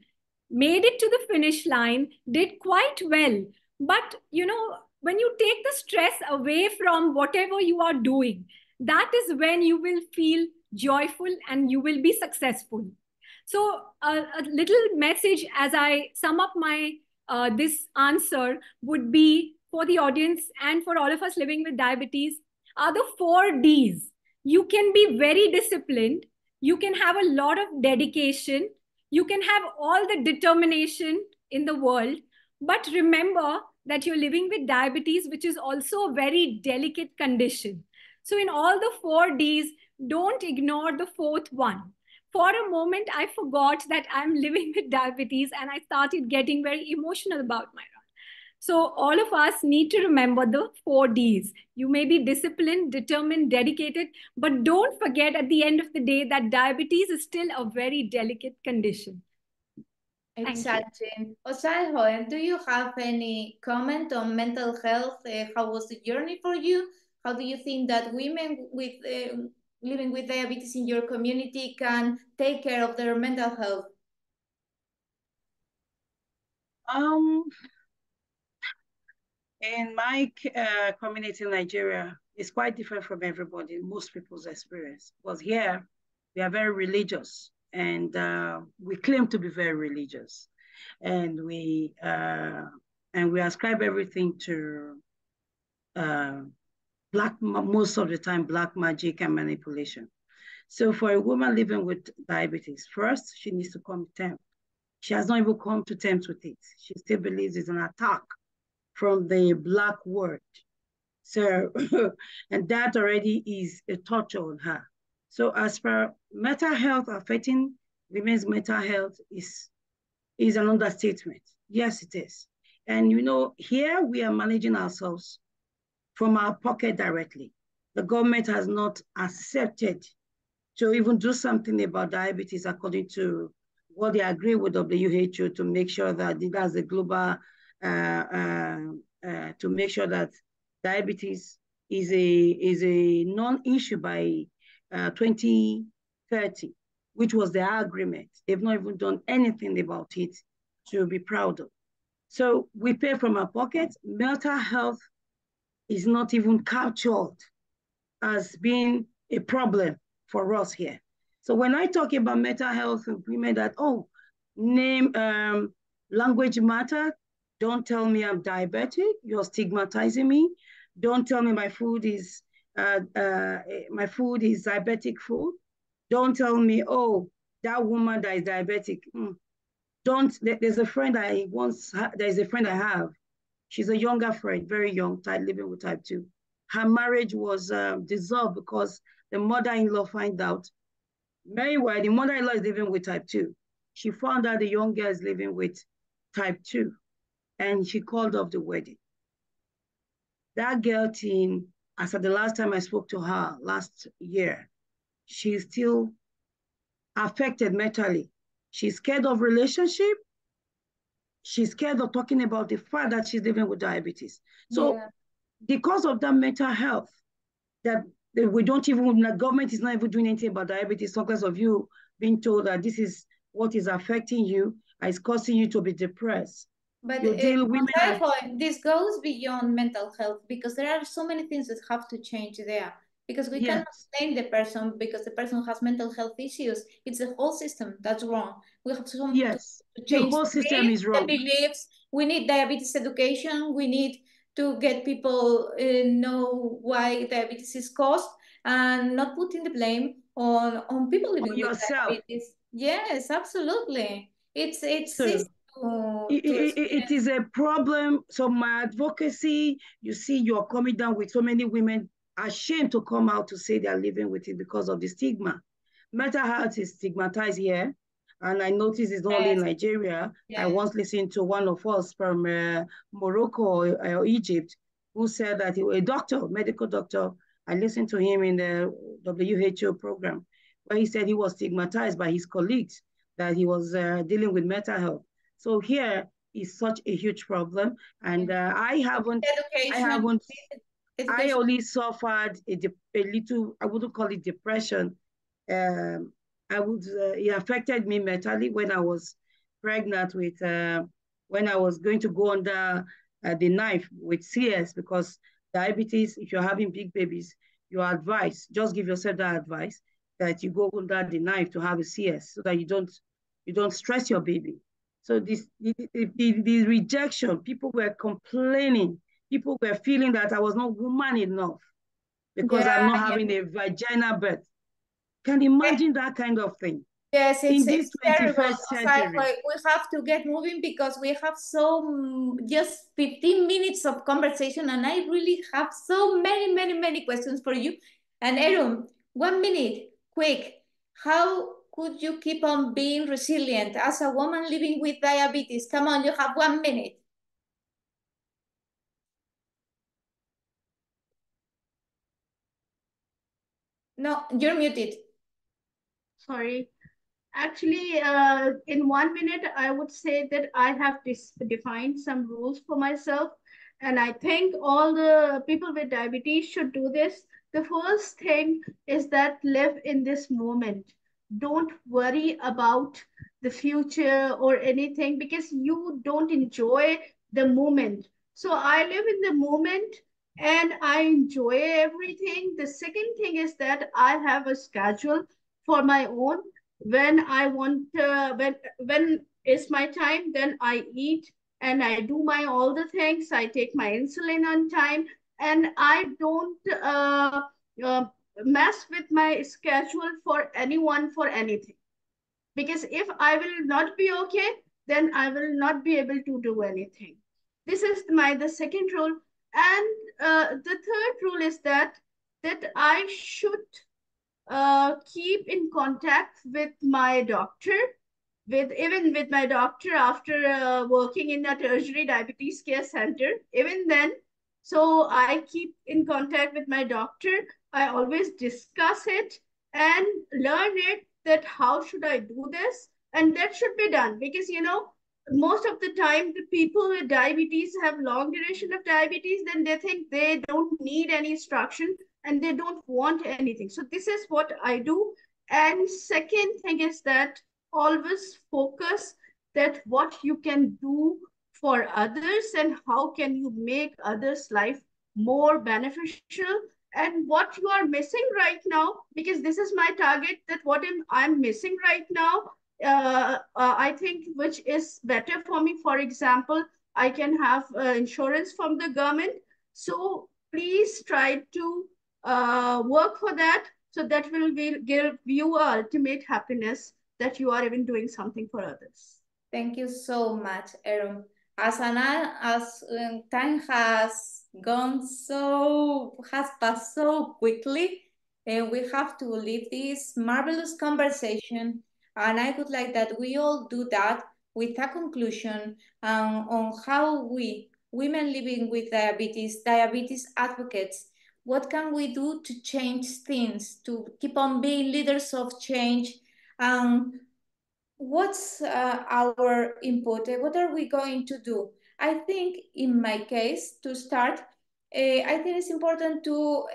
made it to the finish line, did quite well. But, when you take the stress away from whatever you are doing, that is when you will feel joyful and you will be successful. So a little message as I sum up my this answer would be for the audience and for all of us living with diabetes are the 4 Ds. You can be very disciplined. You can have a lot of dedication. You can have all the determination in the world. But remember that you're living with diabetes, which is also a very delicate condition. So in all the 4 Ds, don't ignore the 4th one. For a moment, I forgot that I'm living with diabetes and I started getting very emotional about my run. So all of us need to remember the 4 Ds. You may be disciplined, determined, dedicated, but don't forget at the end of the day that diabetes is still a very delicate condition. Exactly. Osalho, and do you have any comment on mental health? How was the journey for you? How do you think that women with living with diabetes in your community can take care of their mental health? In my community in Nigeria, it's quite different from everybody, most people's experience. Because here, we are very religious, and we claim to be very religious, and we ascribe everything to most of the time, black magic and manipulation. So for a woman living with diabetes, first, she needs to come to terms. She has not even come to terms with it. She still believes it's an attack from the black word. So, and that already is a torture on her. So as per mental health affecting women's mental health is an understatement. Yes, it is. And here we are managing ourselves from our pocket directly. The government has not accepted to even do something about diabetes according to what they agree with WHO to make sure that that's the global, to make sure that diabetes is a non-issue by 2030, which was their agreement. They've not even done anything about it to be proud of. So we pay from our pocket. Mental health is not even captured as being a problem for us here. So when I talk about mental health and women that, language matter, don't tell me I'm diabetic, you're stigmatizing me. Don't tell me my food is diabetic food. Don't tell me, that woman that is diabetic. There's a friend there's a friend I have. She's a younger friend, very young, living with type 2. Her marriage was dissolved because the mother-in-law found out. Meanwhile, the mother-in-law is living with type 2. She found out the young girl is living with type 2, and she called off the wedding. That girl teen, as at the last time I spoke to her last year, she's still affected mentally. She's scared of relationship. She's scared of talking about the fact that she's living with diabetes. So because of that mental health, that we don't even, the government is not even doing anything about diabetes, because of you being told that this is what is affecting you, is causing you to be depressed. But You deal women at this goes beyond mental health because there are so many things that have to change there. Because we cannot yes, blame the person because the person has mental health issues. It's the whole system that's wrong. We have to yes. The change whole system is the wrong. beliefs. We need diabetes education. We need to get people know why diabetes is caused and not putting the blame on people living On with yourself. diabetes. Yes, absolutely. It's So easy to it experience. is a problem. So my advocacy, you see, you're coming down with so many women ashamed to come out to say they're living with it because of the stigma. Mental health is stigmatized here. And I notice it's not only in Yes, Nigeria. I yes. once listened to one of us from Morocco or Egypt who said that a doctor, medical doctor, I listened to him in the WHO program, where he said he was stigmatized by his colleagues that he was dealing with mental health. So here is such a huge problem, and I Education, haven't, I education. only suffered a little, I wouldn't call it depression. Um, it affected me mentally when I was pregnant when I was going to go under the knife with CS because diabetes, if you're having big babies, your advice, just give yourself that advice that you go under the knife to have a CS so that you don't stress your baby. So the rejection, people were complaining, people were feeling that I was not woman enough because I'm Yeah, not yeah. having a vaginal birth. Can you imagine that kind of thing Yes, in this it's terrible. 21st O sea, century? we have to get moving because we have just 15 minutes of conversation, and I really have so many questions for you. And Aaron, 1 minute, quick. How could you keep on being resilient as a woman living with diabetes? Come on, you have 1 minute. No, you're muted. Sorry. Actually, in 1 minute, I would say that I have defined some rules for myself, and I think all the people with diabetes should do this. The first thing is that live in this moment. Don't worry about the future or anything because you don't enjoy the moment. So I live in the moment and I enjoy everything. The second thing is that I have a schedule for my own when I want when is my time, then I eat and I do my all the things. I take my insulin on time, and I don't uh, mess with my schedule for anyone for anything. Because if I will not be okay, then I will not be able to do anything. This is my the second rule, and the third rule is that I should keep in contact with my doctor, with even with my doctor after working in a tertiary diabetes care center. Even then, so I keep in contact with my doctor. I always discuss it and learn it that how should I do this, and that should be done because most of the time the people with diabetes have long duration of diabetes, then they think they don't need any instruction and they don't want anything. So this is what I do. And second thing is that always focus that what you can do for others and how can you make others life more beneficial, and what you are missing right now, because this is my target, that what I'm missing right now, I think which is better for me. For example, I can have insurance from the government. So please try to work for that. So that will give you ultimate happiness that you are even doing something for others. Thank you so much, Aaron. As time has passed so quickly, and we have to leave this marvelous conversation. And I would like that we all do that with a conclusion on how we, women living with diabetes advocates, what can we do to change things, to keep on being leaders of change, and what's our input? What are we going to do? I think, in my case, to start, I think it's important to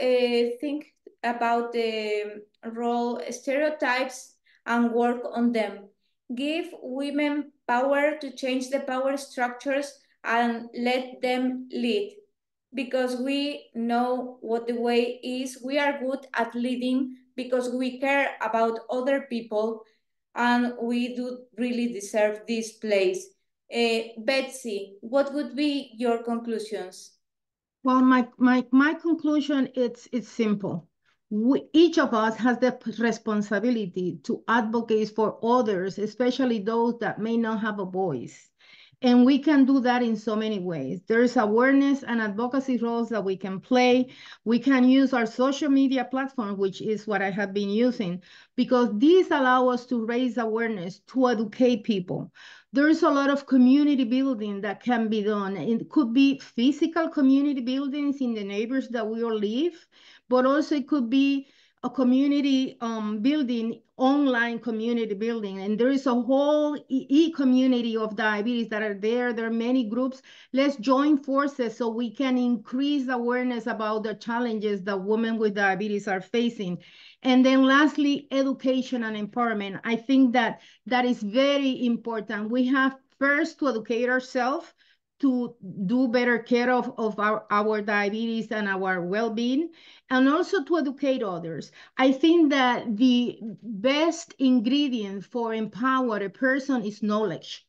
think about the role stereotypes and work on them. Give women power to change the power structures and let them lead, because we know what the way is. We are good at leading because we care about other people, and we do really deserve this place. Betsy, what would be your conclusions? Well, my conclusion it's simple. Each of us has the responsibility to advocate for others, especially those that may not have a voice. And we can do that in so many ways. There's awareness and advocacy roles that we can play. We can use our social media platform, which is what I have been using, because these allow us to raise awareness, to educate people. There's a lot of community building that can be done. It could be physical community buildings in the neighbors that we all live, but also it could be a community building, online community building. And there is a whole e-community of diabetes that are there. There are many groups. Let's join forces so we can increase awareness about the challenges that women with diabetes are facing. And then lastly, education and empowerment. I think that is very important. We have first to educate ourselves to do better care of our diabetes and our well-being, and also to educate others. I think that the best ingredient for empower a person is knowledge.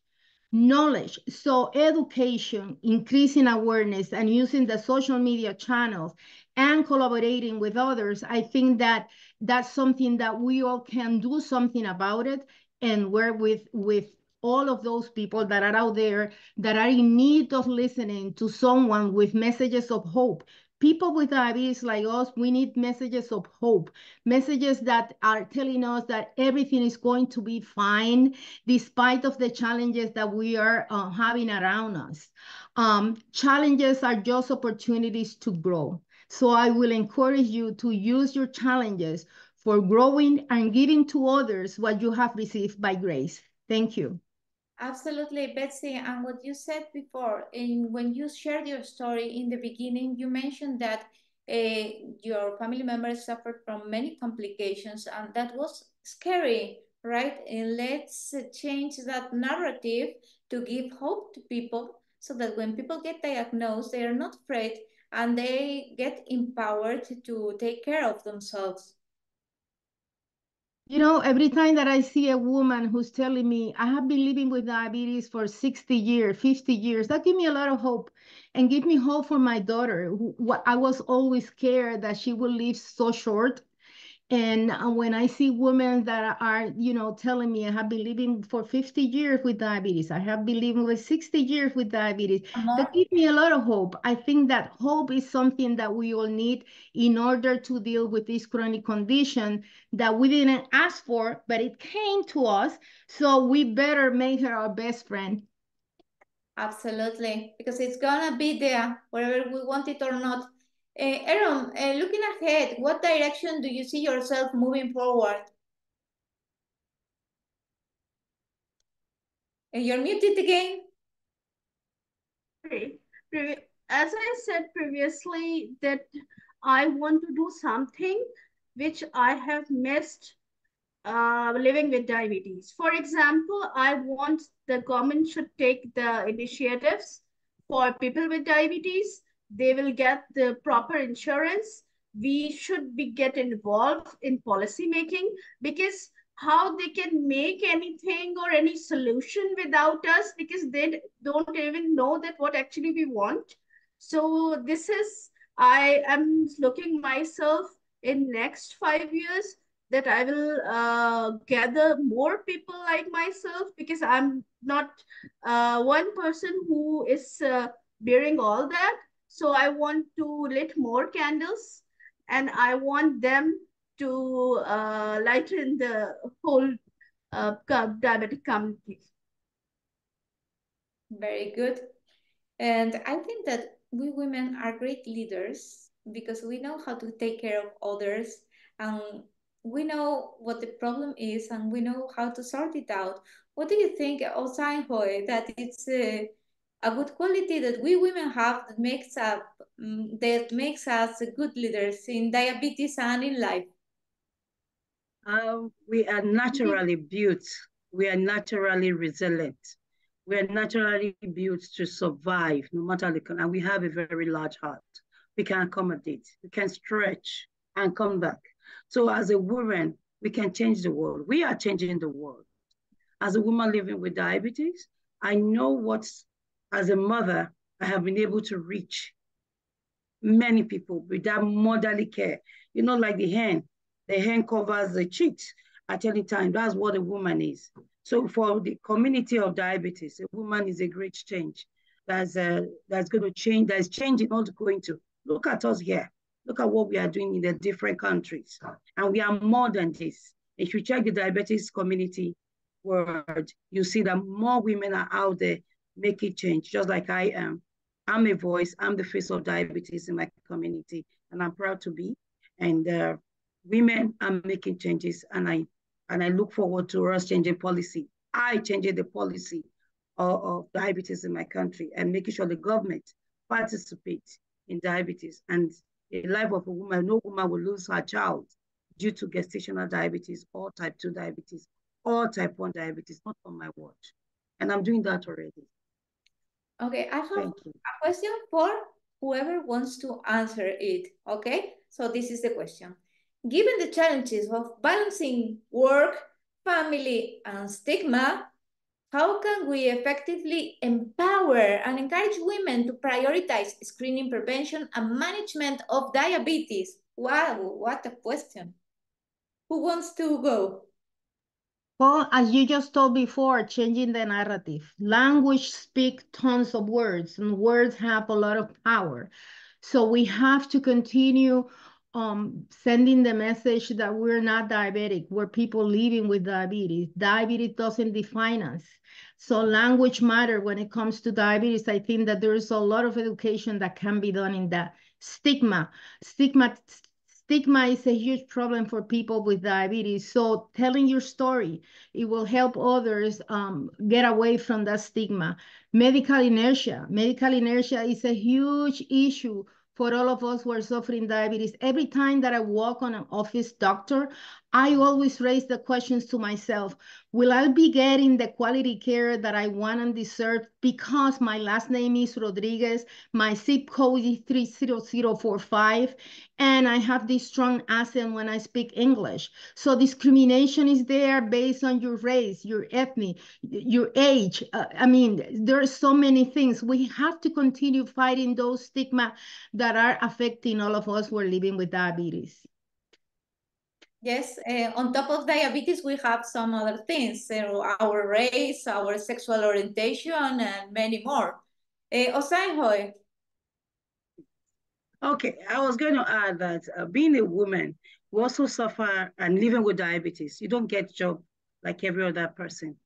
So education, increasing awareness, and using the social media channels and collaborating with others, I think that that's something that we all can do something about it, and work with all of those people that are out there that are in need of listening to someone with messages of hope. People with diabetes like us, we need messages of hope, messages that are telling us that everything is going to be fine despite of the challenges that we are having around us. Challenges are just opportunities to grow. So I will encourage you to use your challenges for growing and giving to others what you have received by grace. Thank you. Absolutely, Betsy. And what you said before, and when you shared your story in the beginning, you mentioned that your family members suffered from many complications, and that was scary, right? And let's change that narrative to give hope to people, so that when people get diagnosed, they are not afraid and they get empowered to take care of themselves. You know, every time that I see a woman who's telling me, I have been living with diabetes for 60 years, 50 years, that gives me a lot of hope, and give me hope for my daughter, who I was always scared that she would live so short. And when I see women that are, telling me, I have been living for 50 years with diabetes, I have been living with 60 years with diabetes, that gives me a lot of hope. I think that hope is something that we all need in order to deal with this chronic condition that we didn't ask for, but it came to us. So we better make her our best friend. Absolutely, because it's gonna be there whether we want it or not. Aaron, looking ahead, what direction do you see yourself moving forward? You're muted again. Great. As I said previously, that I want to do something which I have missed living with diabetes. For example, I want the government should take the initiatives for people with diabetes. They will get the proper insurance. We should be get involved in policy making, because how they can make anything or any solution without us, because they don't even know that what actually we want. So this is, I am looking myself in next 5 years that I will gather more people like myself, because I'm not one person who is bearing all that. So I want to lit more candles, and I want them to lighten the whole diabetic community. Very good. And I think that we women are great leaders because we know how to take care of others, and we know what the problem is, and we know how to sort it out. What do you think, Osanhoe, that it's a good quality that we women have that makes us good leaders in diabetes and in life? We are naturally built. We are naturally resilient. We are naturally built to survive, no matter the, and we have a very large heart. We can accommodate, we can stretch and come back. So as a woman, we can change the world. We are changing the world. As a woman living with diabetes, I know what's, as a mother, I have been able to reach many people with that motherly care. You know, like the hen covers the chicks at any time. That's what a woman is. So for the community of diabetes, a woman is a great change. That's going to change, that's changing, not going to. Look at us here. Look at what we are doing in the different countries. And we are more than this. If you check the diabetes community world, you see that more women are out there making change, just like I am. I'm a voice, I'm the face of diabetes in my community, and I'm proud to be. And women are making changes, and I look forward to us changing policy. I changing the policy of diabetes in my country and making sure the government participates in diabetes. And the life of a woman, no woman will lose her child due to gestational diabetes or type 2 diabetes or type 1 diabetes, not on my watch. And I'm doing that already. Okay, I have a question for whoever wants to answer it, okay? So this is the question. Given the challenges of balancing work, family, and stigma, how can we effectively empower and encourage women to prioritize screening, prevention, and management of diabetes? Wow, what a question. Who wants to go? Well, as you just told before, changing the narrative. Language speaks tons of words, and words have a lot of power. So we have to continue sending the message that we're not diabetic. We're people living with diabetes. Diabetes doesn't define us. So language matters when it comes to diabetes. I think that there is a lot of education that can be done in that. Stigma is a huge problem for people with diabetes. So telling your story, it will help others get away from that stigma. Medical inertia is a huge issue for all of us who are suffering diabetes. Every time that I walk on an office doctor, I always raise the questions to myself, will I be getting the quality care that I want and deserve because my last name is Rodriguez, my zip code is 30045, and I have this strong accent when I speak English. So discrimination is there based on your race, your ethnic, your age. I mean, there are so many things. We have to continue fighting those stigma that are affecting all of us who are living with diabetes. Yes, on top of diabetes, we have some other things, our race, our sexual orientation, and many more. Osanjoy. Okay, I was going to add that being a woman, we also suffer and living with diabetes. You don't get job like every other person.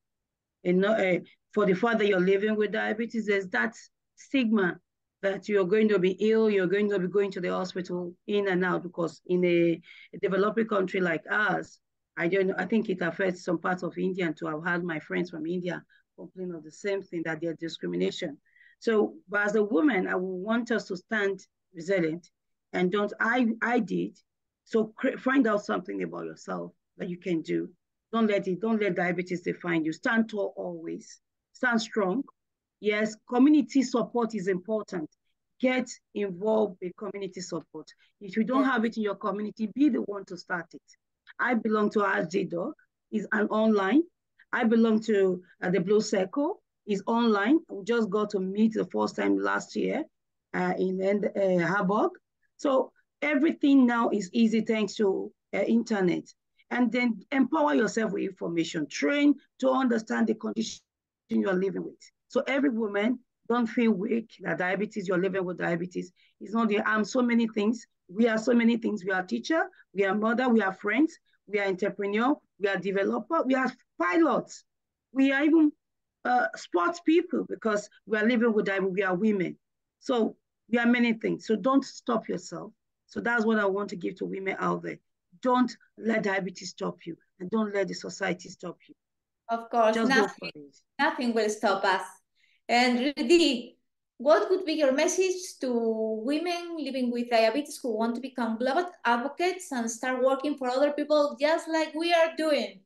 You know, for the fact that you're living with diabetes, there's that stigma that you're going to be ill, you're going to be going to the hospital in and out, because in a developing country like ours, I think it affects some parts of India too. I've had my friends from India complain of the same thing, that there's discrimination. So, but as a woman, I would want us to stand resilient and I did. So find out something about yourself that you can do. Don't let diabetes define you. Stand tall always, stand strong. Yes, community support is important. Get involved with community support. If you don't have it in your community, be the one to start it. I belong to RJ is an online. I belong to the Blue Circle, is online. We just got to meet the first time last year in Harburg. So everything now is easy thanks to internet. And then empower yourself with information. Train to understand the condition you're living with. So every woman, don't feel weak that diabetes, you're living with diabetes. It's not the I'm so many things. We are so many things. We are teacher, we are mother, we are friends, we are entrepreneur, we are developer, we are pilots. We are even sports people, because we are living with diabetes, we are women. So we are many things. So don't stop yourself. So that's what I want to give to women out there. Don't let diabetes stop you, and don't let the society stop you. Of course, just go for it. Nothing will stop us. And Rudy, what would be your message to women living with diabetes who want to become global advocates and start working for other people just like we are doing?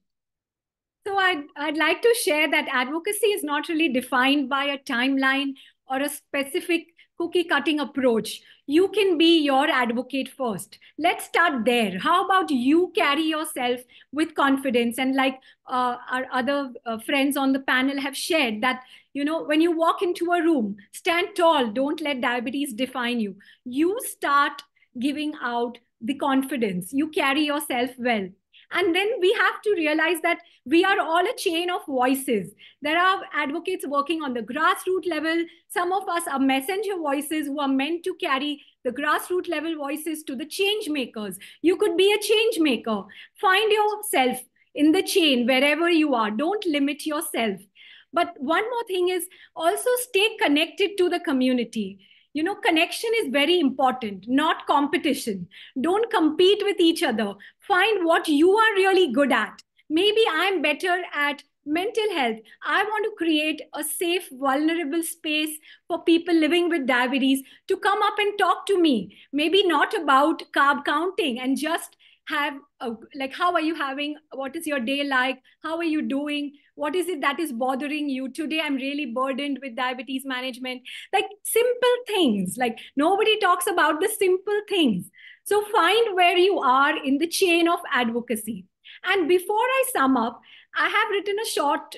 So I'd like to share that advocacy is not really defined by a timeline or a specific cookie cutting approach. You can be your advocate first. Let's start there. How about you carry yourself with confidence? And like our other friends on the panel have shared that, you know, when you walk into a room, stand tall. Don't let diabetes define you. You start giving out the confidence. You carry yourself well. And then we have to realize that we are all a chain of voices. There are advocates working on the grassroots level. Some of us are messenger voices who are meant to carry the grassroots level voices to the change makers. You could be a change maker. Find yourself in the chain wherever you are. Don't limit yourself. But one more thing is also stay connected to the community. You know, connection is very important, not competition. Don't compete with each other. Find what you are really good at. Maybe I'm better at mental health. I want to create a safe, vulnerable space for people living with diabetes to come up and talk to me. Maybe not about carb counting and just have like, how are you having? What is your day like? How are you doing? What is it that is bothering you? Today, I'm really burdened with diabetes management. Like simple things, like nobody talks about the simple things. So find where you are in the chain of advocacy. And before I sum up, I have written a short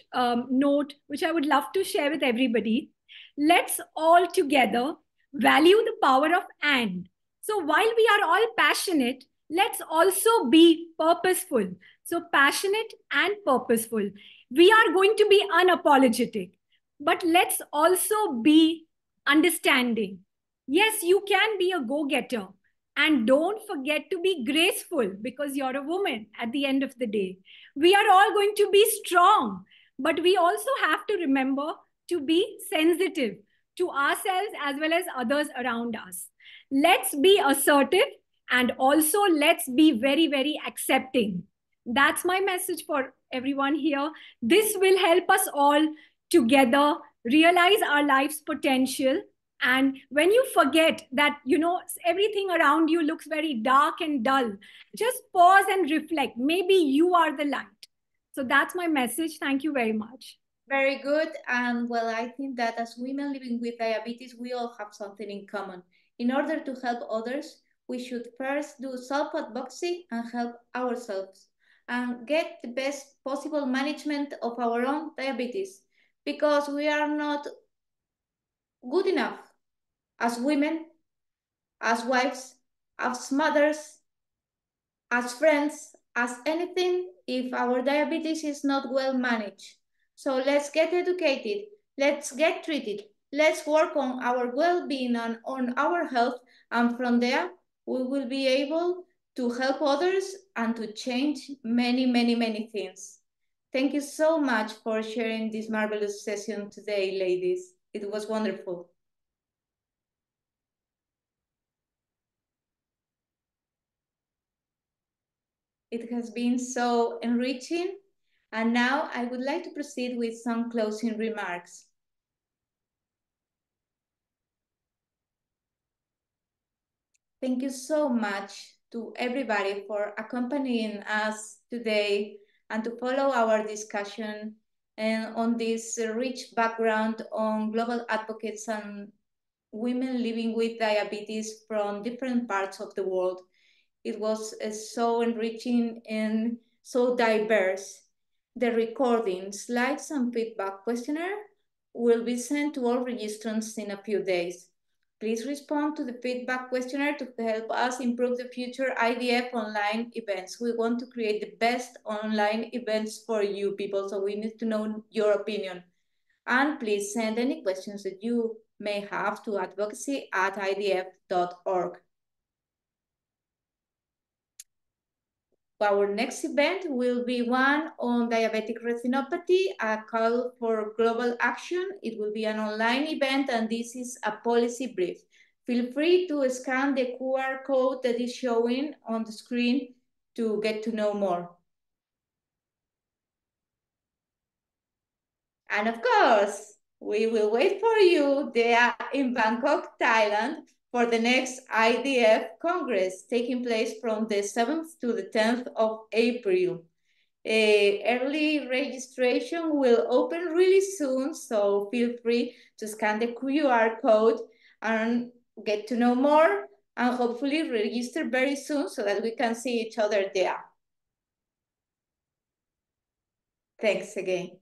note, which I would love to share with everybody. Let's all together value the power of and. So while we are all passionate, let's also be purposeful. So passionate and purposeful. We are going to be unapologetic, but let's also be understanding. Yes, you can be a go-getter. And don't forget to be graceful because you're a woman at the end of the day. We are all going to be strong, but we also have to remember to be sensitive to ourselves as well as others around us. Let's be assertive and also let's be very, very accepting. That's my message for everyone here. This will help us all together realize our life's potential. And when you forget that, you know, everything around you looks very dark and dull, just pause and reflect. Maybe you are the light. So that's my message. Thank you very much. Very good. And well, I think that as women living with diabetes, we all have something in common. In order to help others, we should first do self-advocacy and help ourselves and get the best possible management of our own diabetes, because we are not good enough as women, as wives, as mothers, as friends, as anything if our diabetes is not well managed. So let's get educated, let's get treated, let's work on our well-being and on our health, and from there we will be able to help others and to change many, many, many things. Thank you so much for sharing this marvelous session today, ladies. It was wonderful. It has been so enriching. And now I would like to proceed with some closing remarks. Thank you so much to everybody for accompanying us today and to follow our discussion and on this rich background on global advocates and women living with diabetes from different parts of the world. It was so enriching and so diverse. The recording, slides, and feedback questionnaire will be sent to all registrants in a few days. Please respond to the feedback questionnaire to help us improve the future IDF online events. We want to create the best online events for you people, so we need to know your opinion. And please send any questions that you may have to advocacy@idf.org. Our next event will be one on diabetic retinopathy, a call for global action. It will be an online event, and this is a policy brief. Feel free to scan the QR code that is showing on the screen to get to know more. And of course, we will wait for you there in Bangkok, Thailand, for the next IDF Congress taking place from the 7th to the 10th of April. Early registration will open really soon, so feel free to scan the QR code and get to know more, and hopefully register very soon so that we can see each other there. Thanks again.